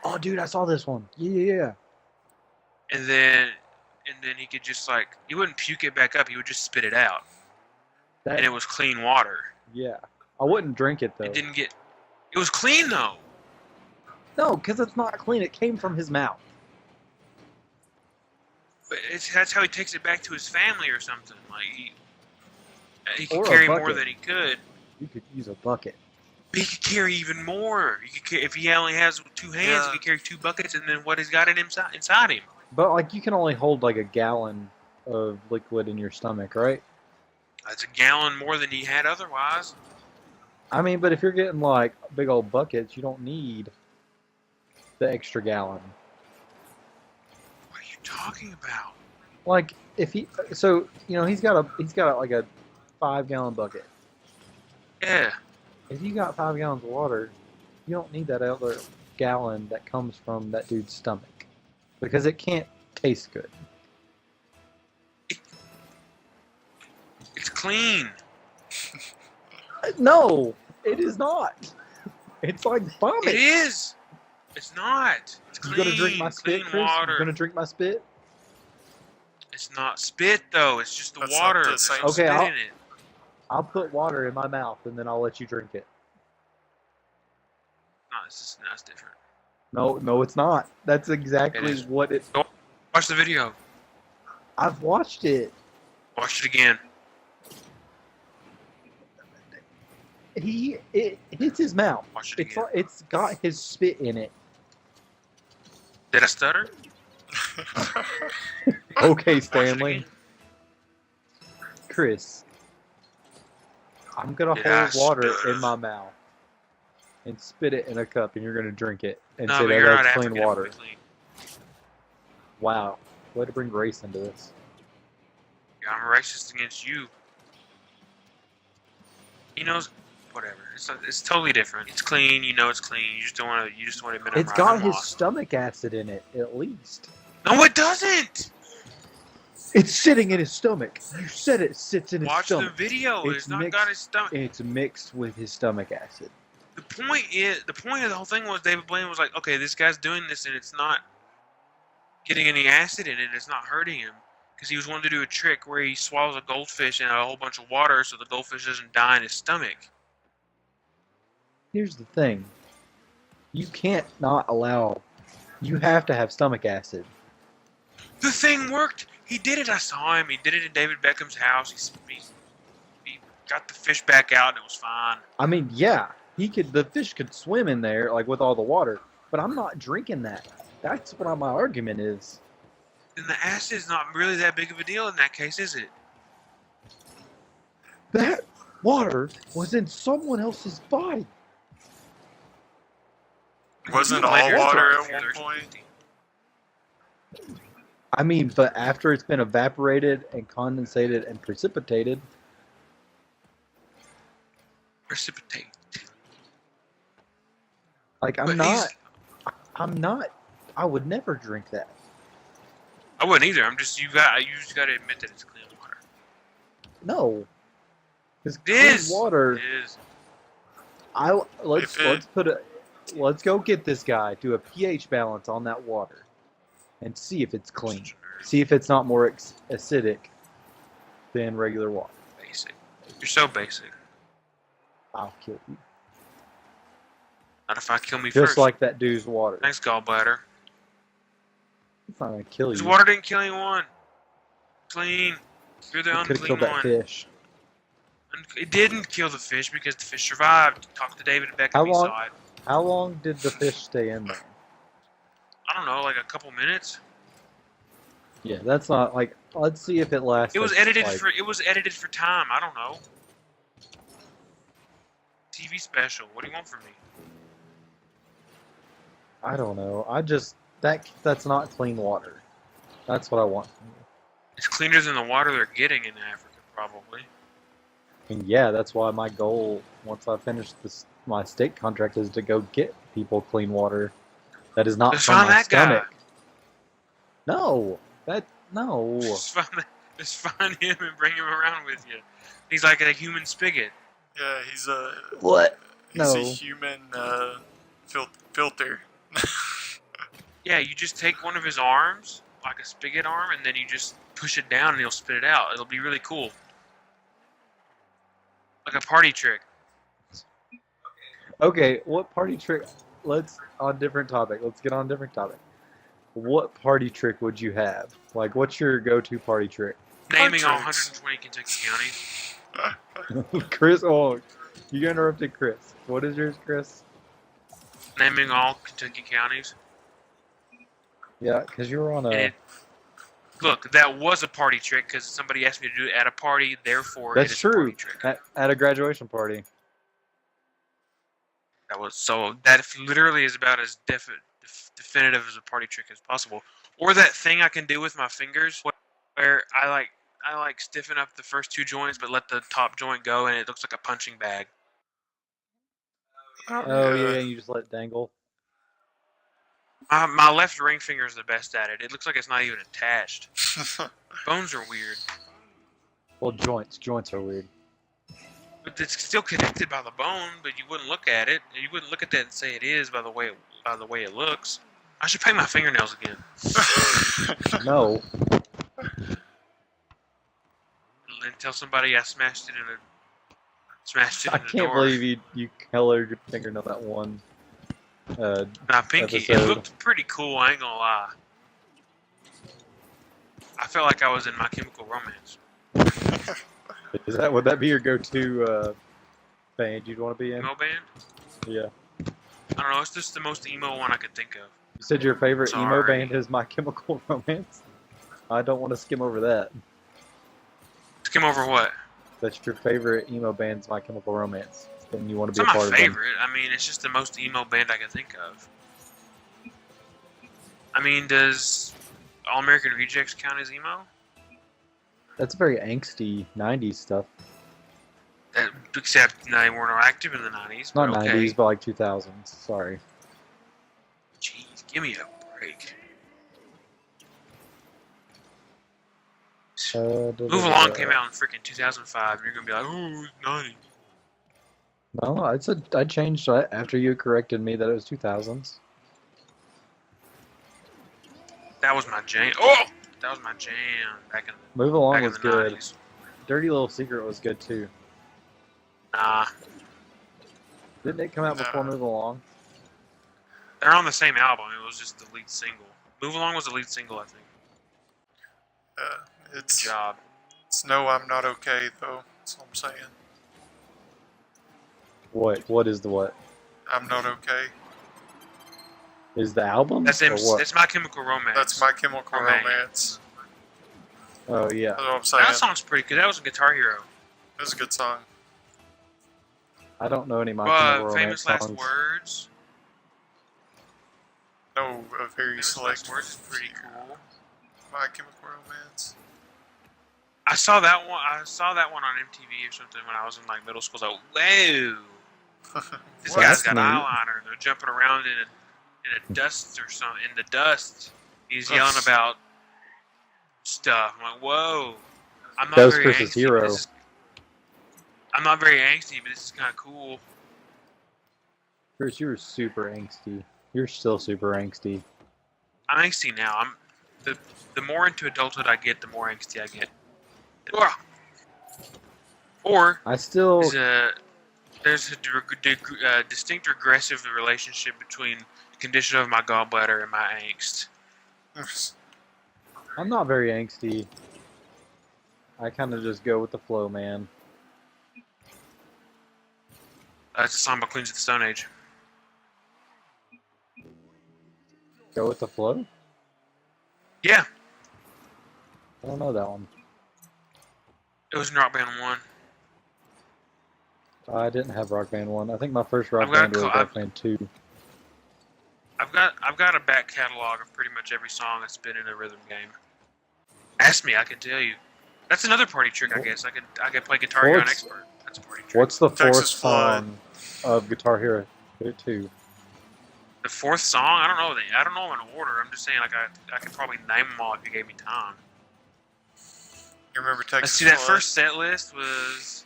Oh, dude, I saw this one. Yeah. and then he could just like he wouldn't puke it back up, he would just spit it out, That, and it was clean water. yeah. I wouldn't drink it though. It was clean though. No, because it's not clean. It came from his mouth. But that's how he takes it back to his family or something. Like he could Or a carry more bucket. than he could. You could use a bucket. But he could carry even more. He could if he only has 2 hands, Yeah. he could carry 2 buckets, and then what he's got inside him. But like you can only hold like a gallon of liquid in your stomach, right? That's a gallon more than he had otherwise. I mean, but if you're getting like big old buckets, you don't need the extra gallon. What are you talking about? Like if he, so you know, he's got like a 5-gallon bucket. Yeah. If you got 5 gallons of water, you don't need that other gallon that comes from that dude's stomach because it can't taste good. It's clean. No, it is not. It's like vomit. It is. It's not. It's You clean. gonna drink my spit, clean Chris? water. You gonna drink my spit? It's not spit though. It's just the That's not water. the There's same. no Okay, spit I'll- in it. I'll put water in my mouth and then I'll let you drink it. No, that's different. No, it's not. That's exactly It is. what it. Watch the video. I've watched it. Watch it again. It hits his mouth. Watch it It's again. like, it's got his spit in it. Did I stutter? Okay, Watch it Stanley. again. Chris, I'm gonna Did I hold water stutter? in my mouth and spit it in a cup, and you're gonna drink it and No, say but that you're not that's clean African. water. It's clean. Wow, way to bring race into this. Yeah, I'm racist against you. He knows. Whatever. It's totally different. It's clean. You know it's clean. You just don't want to. You just want to admit It's I'm got right. his stomach acid in it, at least. No, it doesn't. It's sitting in his stomach. You said it sits in his Watch the stomach. video. It's It's not mixed- got his stomach. It's mixed with his stomach acid. The point of the whole thing was David Blaine was like, okay, this guy's doing this and it's not getting any acid in it. It's not hurting him because he was wanting to do a trick where he swallows a goldfish and a whole bunch of water so the goldfish doesn't die in his stomach. Here's the thing. You can't not allow. You have to have stomach acid. The thing worked. He did it. I saw him. He did it in David Beckham's house. He got the fish back out and it was fine. I mean, yeah, the fish could swim in there like with all the water, but I'm not drinking that. That's what my argument is. And the acid is not really that big of a deal in that case, is it? That water was in someone else's body. Wasn't You all blame water yourself at if one there's point? I mean, but after it's been evaporated and condensated and precipitated, Precipitate. like But he's- I'm not, I would never drink that. I wouldn't either. You just got to admit that it's clean water. No. Because It is. water, It is. let's go get this guy, do a pH balance on that water and see if it's clean. See if it's not more acidic than regular water. Basic. You're so basic. I'll kill you. Not if I kill me Just first. like that dude's water. Thanks, gallbladder. It's not gonna kill His you. water didn't kill anyone. Clean. You're the It could have unclean killed that one. fish. It didn't kill the fish because the fish survived. Talk to David Beckham. How He long? saw it. How long did the fish stay in there? I don't know, like a couple minutes. Yeah, that's not like. Let's see if it lasts. It was edited like, for time. I don't know. TV special. What do you want from me? I don't know. That's not clean water. That's what I want from you. It's cleaner than the water they're getting in Africa, probably. And yeah, that's why my goal, once I finish my state contract, is to go get people clean water that is not Just from find my that guy. stomach. No, no. Just find him and bring him around with you. He's like a human spigot. Yeah, he's a What? he's a No. human filter. Yeah, you just take one of his arms, like a spigot arm, and then you just push it down and he'll spit it out. It'll be really cool. Like a party trick. Okay, what party trick? let's on different topic. Let's get on a different topic. What party trick would you have? Like, what's your go-to party trick? Naming all Tricks. 120 Kentucky counties. Chris, oh, you interrupted Chris. What is yours, Chris? Naming all Kentucky counties. Yeah, because you were on And a. it, look, that was a party trick because somebody asked me to do it at a party. Therefore, That's it is a true. party trick. At a graduation party. That was so. That literally is about as definitive as a party trick as possible. Or that thing I can do with my fingers, where I like stiffen up the first two joints, but let the top joint go, and it looks like a punching bag. Oh yeah, you just let it dangle. My left ring finger is the best at it. It looks like it's not even attached. Bones are weird, Well, joints are weird. but it's still connected by the bone. But you wouldn't look at it. You wouldn't look at that and say it is by the way it looks. I should paint my fingernails again. No, And tell somebody I smashed it in the I can't door. believe you colored your fingernail that one. My pinky, it episode. looked pretty cool. I ain't gonna lie. I felt like I was in My Chemical Romance. Would that be your go-to band you'd want to be in? Emo band? Yeah. I don't know. It's just the most emo one I could think of. You said your favorite emo Sorry. band is My Chemical Romance. I don't want to skim over that. Skim over what? That's your favorite emo band's My Chemical Romance. Then you want It's to be not a my part of them. favorite. I mean, it's just the most emo band I can think of. I mean, does All American Rejects count as emo? That's very angsty 90s stuff. Except they weren't active in the 90s. Not but okay. 90s, but like 2000s. Sorry. Jeez, give me a break. Move Along came out in freaking 2005, and you're gonna be like, "Oh, it's 90." No, I changed that after you corrected me that it was 2000s. That was my jam. Oh, that was my jam back in Move Along back in was the good. 90s. Dirty Little Secret was good too. Nah, Didn't it come out before No. Move Along? they're on the same album. It was just the lead single. Move Along was the lead single, I think. Good It's job. No, I'm Not Okay, though. That's all I'm saying. What is the what? I'm Not Okay. Is the album? That's or what? It's My Chemical Romance. That's My Chemical Romance. Romance. Oh yeah. That's what I'm saying. That song's pretty good. That was a Guitar Hero. It was a good song. I don't know any My Chemical Romance Famous Last songs. Words. No, a very Famous select. Last Words is pretty cool. My Chemical Romance. I saw that one. I saw that one on MTV or something when I was in like middle school. I was like, whoa, this Well, guy's that's got neat. eyeliner. They're jumping around in a dust or something. In the dust, he's yelling about stuff. I'm like, whoa. I'm not That was very Chris's angsty. hero. I'm not very angsty, but this is kind of cool. Chris, you were super angsty. You're still super angsty. I'm angsty now. The more into adulthood I get, the more angsty I get. Or I still. there's a distinct regressive relationship between the condition of my gallbladder and my angst. I'm not very angsty. I kind of just go with the flow, man. That's a song by Queens of the Stone Age. Go with the flow? Yeah, I don't know that one. it was in Rock Band 1. I didn't have Rock Band 1. I think my first Rock I've got Band was a Rock Band 2. I've got a back catalog of pretty much every song that's been in a rhythm game. Ask me, I can tell you. That's another party trick, I guess. I could play Guitar Hero on What's- Expert. That's a party trick. What's the Texas fourth Flood. song of Guitar Hero 2? The fourth song? I don't know. I don't know them in order. I'm just saying, like I could probably name them all if you gave me time. You remember Let's Texas see. That Flood? first set list was.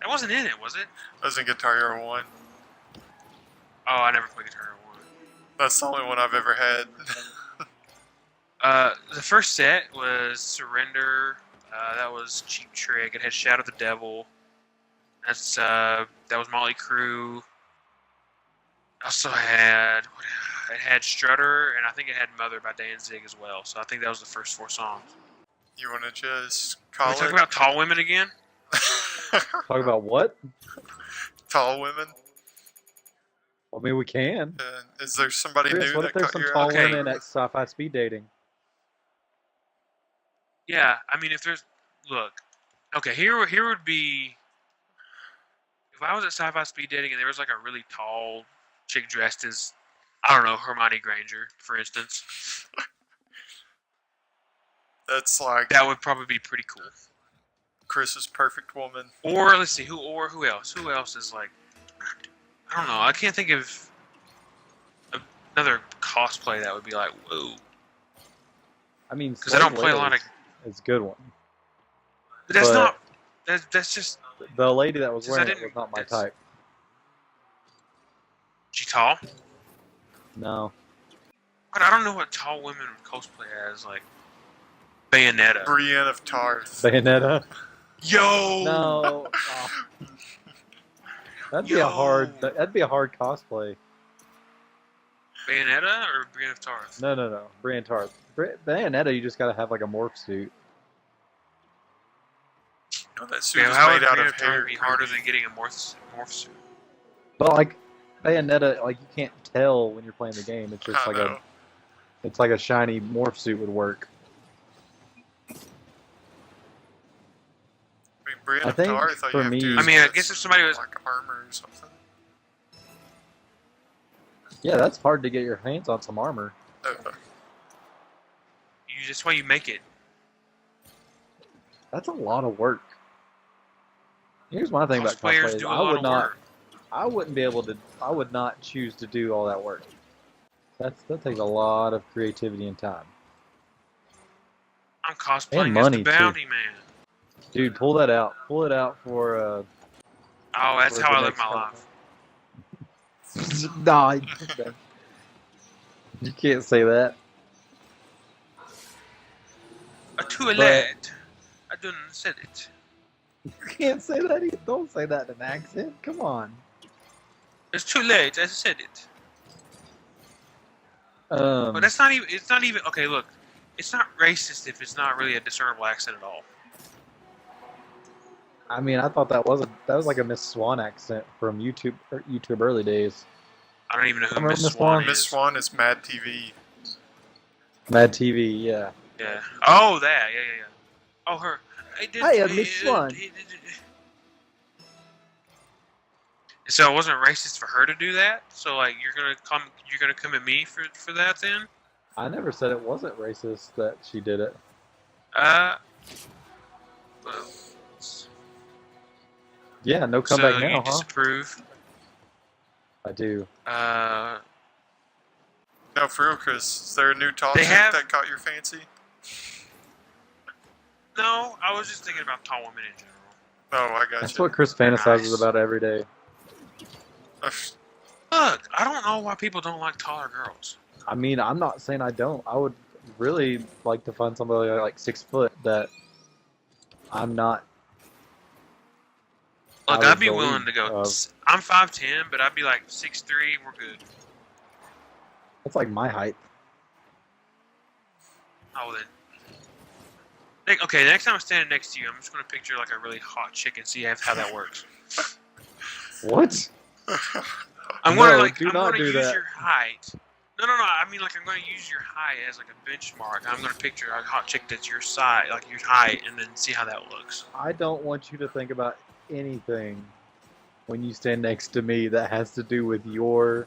That wasn't in it, was it? That was in Guitar Hero 1. Oh, I never played Guitar Hero 1. That's the only one I've ever had. The first set was Surrender. That was Cheap Trick. It had Shadow the Devil. That was Motley Crue. also had it had Strutter, and I think it had Mother by Danzig as well. So I think that was the first 4 songs. You want to just Can call we talk it about Tall Women again? Talk about what? tall women? I mean, we can. Is there somebody Chris, new what that if there's caught some your tall eye? Okay. women at sci-fi speed dating? Yeah, I mean, if there's look, okay, here would be if I was at Sci-Fi Speed Dating and there was like a really tall chick dressed as I don't know Hermione Granger, for instance, That's like that would probably be pretty cool. Chris's perfect woman. Or let's see, who else? Who else is like I don't know. I can't think of another cosplay that would be like whoa. I mean, Because I don't play a lot of. It's a good one. But that's But- not. That's just. The lady that was Because I wearing it didn't- was not my it's- type. She tall. No. But I don't know what tall women would cosplay as like. Bayonetta. Brienne of Tarth. Bayonetta? Yo. No. Oh. That'd be Yo. that'd be a hard cosplay. Bayonetta or Brienne of Tarth? No. Brienne Tarth. Bayonetta, you just gotta have like a morph suit. Oh, that suit Yeah, is how made would out Brienne of of Tarth hair. be harder than getting a morph suit? But like Bayonetta, like you can't tell when you're playing the game. It's just I like know. it's like a shiny morph suit would work. I mean, Brienne I of think Tarth, all for you have me- to do I is mean, I get guess if some, somebody was- like armor or something. Yeah, that's hard to get your hands on some armor. That's why you make it. That's a lot of work. Here's my thing about Cosplayers cosplay. do a I lot would of not. work. I wouldn't be able to. I would not choose to do all that work. That takes a lot of creativity and time. I'm cosplaying as money, the too. bounty man. Dude, pull that out. Pull it out for. Oh, that's for how the I live next my couple. life. Nah, you can't say that. A toilet. I done said it. You can't say that. Don't say that in an accent. Come on. It's too late. I said it. But that's not even. It's not even. Okay, look. It's not racist if it's not really a discernible accent at all. I mean, I thought that was like a Miss Swan accent from YouTube early days. I don't even know who Remember Miss Miss Swan Swan? is. Miss Swan is Mad TV. Mad TV, yeah. Yeah. Oh, that. Yeah. Oh, her. I did. Hi, I'm Miss Swan. So it wasn't racist for her to do that. So like, you're gonna come at me for that then? I never said it wasn't racist that she did it. Well, Yeah, no so comeback you now, huh? disapprove? I do. No, for real, Chris. Is there a new tall They chick have- that caught your fancy? No, I was just thinking about tall women in general. Oh, I got That's you. what Chris fantasizes Nice. about every day. Look, I don't know why people don't like taller girls. I mean, I'm not saying I don't. I would really like to find somebody like 6 foot that I'm not. Look, I I'd would be willing to believe go. of- I'm 5'10", but I'd be like 6'3". We're good. That's like my height. Oh then. Okay, next time I'm standing next to you, I'm just gonna picture like a really hot chick and see how that works. What? I'm No, gonna like do I'm not gonna do use that. your height. No. I mean like I'm gonna use your height as like a benchmark. I'm gonna picture a hot chick that's your size, like your height, and then see how that looks. I don't want you to think about anything when you stand next to me that has to do with your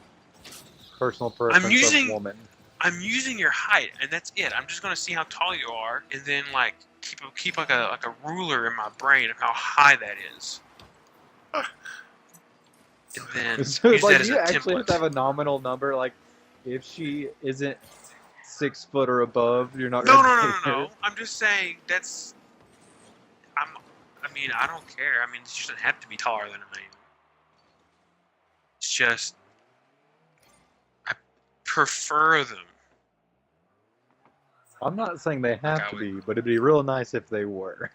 personal preference using- of woman. I'm using your height, and that's it. I'm just gonna see how tall you are, and then like keep like a ruler in my brain of how high that is. And then So use like that as you a actually have template. to have a nominal number. Like if she isn't 6 foot or above, you're not. No. gonna take her. I'm just saying that's. I mean, I don't care. I mean, she doesn't have to be taller than a man. It's just I prefer them. I'm not saying they have I to would- be, but it'd be real nice if they were.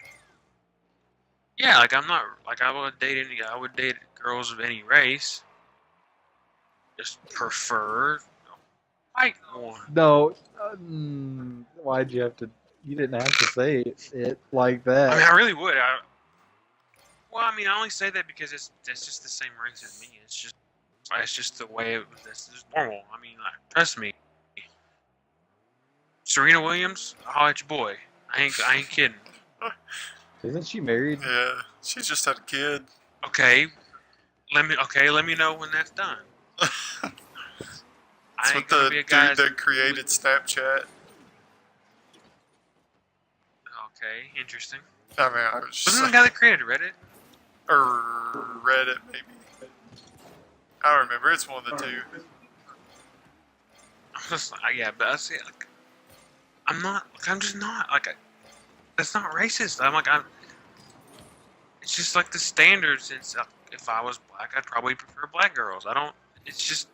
Yeah, like I'm not like I would date girls of any race. just prefer white one. No, why'd you have to? You didn't have to say it like that. I mean, I really would. Well, I mean, I only say that because it's just the same race as me. It's just the way this is normal. I mean, like, trust me. Serena Williams, holla at your boy. I ain't kidding. Isn't she married? Yeah, she just had a kid. Okay, let me know when that's done. That's I what ain't gonna the be a dude guy. that created Snapchat. Okay, interesting. I mean, I was just Wasn't the guy that created Reddit? or Reddit maybe. I don't remember. It's one of the two. I'm just yeah, but I see, like, I'm just not like, that's not racist. It's just like the standards. Since if I was black, I'd probably prefer black girls. It's just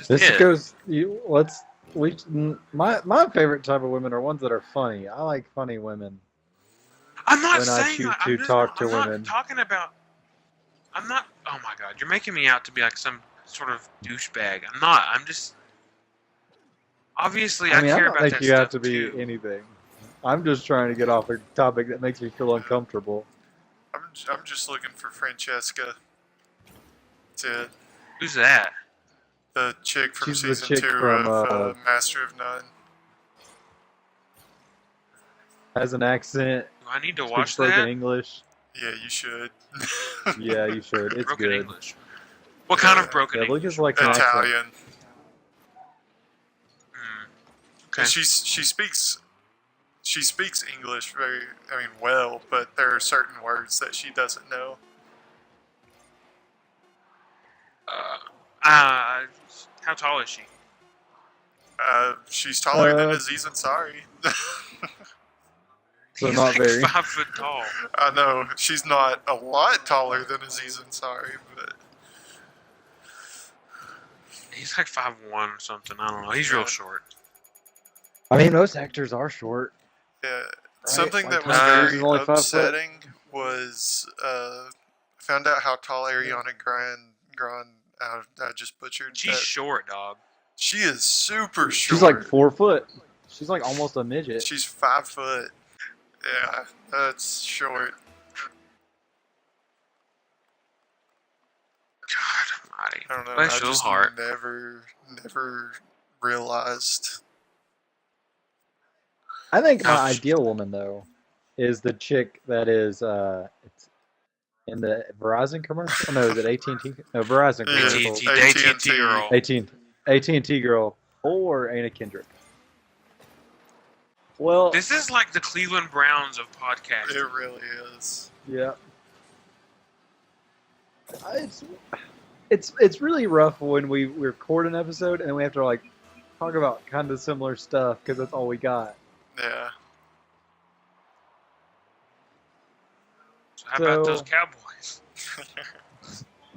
This it. goes. My favorite type of women are ones that are funny. I like funny women. I'm not when I saying choose that. to talk to I'm women. not talking about. I'm not. Oh my god, you're making me out to be like some sort of douchebag. I'm not. I'm just. Obviously, I I mean, I care don't about think that you have stuff to be too. anything. I'm just trying to get off a topic that makes me feel uncomfortable. I'm just looking for Francesca. That's it. Who's that? The chick from She's the season chick 2 from, of Master of None. Has an accent. Do I need to Speaks watch broken that? English. Yeah, you should. Yeah, you should. It's Broken good. English. What kind of broken Yeah, I believe English? it's like an accent. Italian. Okay. And she speaks English well, but there are certain words that she doesn't know. How tall is she? She's taller than Uh, Aziz Ansari. So He's not like very. 5 foot tall. I know she's not a lot taller than Aziz Ansari, but He's like 5'1" or something. I don't know. He's real Yeah. short. I mean, most actors are short. yeah. Something Like that was Tom Cruise very is only 5 foot. upsetting was found out how tall Ariana Grande. I just butchered She's that. short, dog. She is super short. She's like 4 foot. She's like almost a midget. She's 5 foot. Yeah, that's short. God almighty. I don't know. Bless I your just heart. never realized. I think my Ouch. ideal woman though is the chick that is it's in the Verizon commercial. No, is it AT&T? No, Verizon Yeah. commercial. AT&T, the AT&T girl. AT&T girl or Anna Kendrick. Well, This is like the Cleveland Browns of podcasting. It really is. yeah. It's really rough when we record an episode and we have to like talk about kind of similar stuff because that's all we got. Yeah. So how about So- those Cowboys?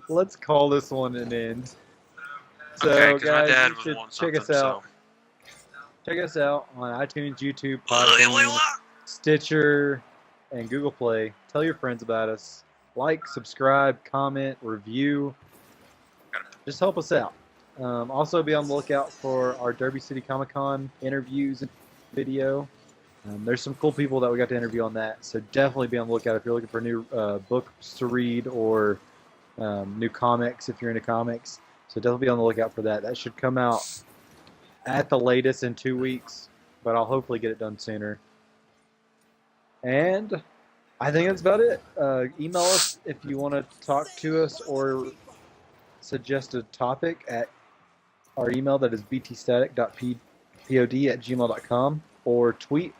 Let's call this one an end. So, Okay, because my guys, dad you was should wanting check something. us out. Check us out on iTunes, YouTube, So. Podbean, Stitcher, and Google Play. Tell your friends about us. Like, subscribe, comment, review. Just help us out. Also, be on the lookout for our Derby City Comic Con interviews and video. There's some cool people that we got to interview on that, so definitely be on the lookout if you're looking for new books to read or new comics if you're into comics. So definitely be on the lookout for that. That should come out at the latest in 2 weeks, but I'll hopefully get it done sooner. And I think that's about it. Email us if you want to talk to us or suggest a topic at our email that is btstatic.pod@gmail.com or tweet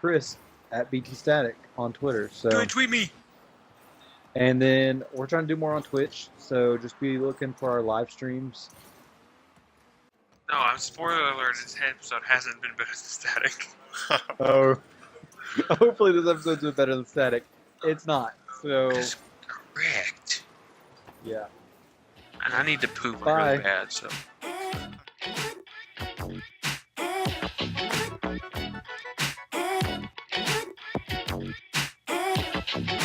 Chris at btstatic on Twitter. So, Tweet me. and then we're trying to do more on Twitch, so just be looking for our live streams. No, I'm spoiler alert. This episode hasn't been better than Static. Oh, hopefully this episode's been better than Static. It's not. So, That's correct. yeah. And I need to poop Bye. really bad, so. Hey.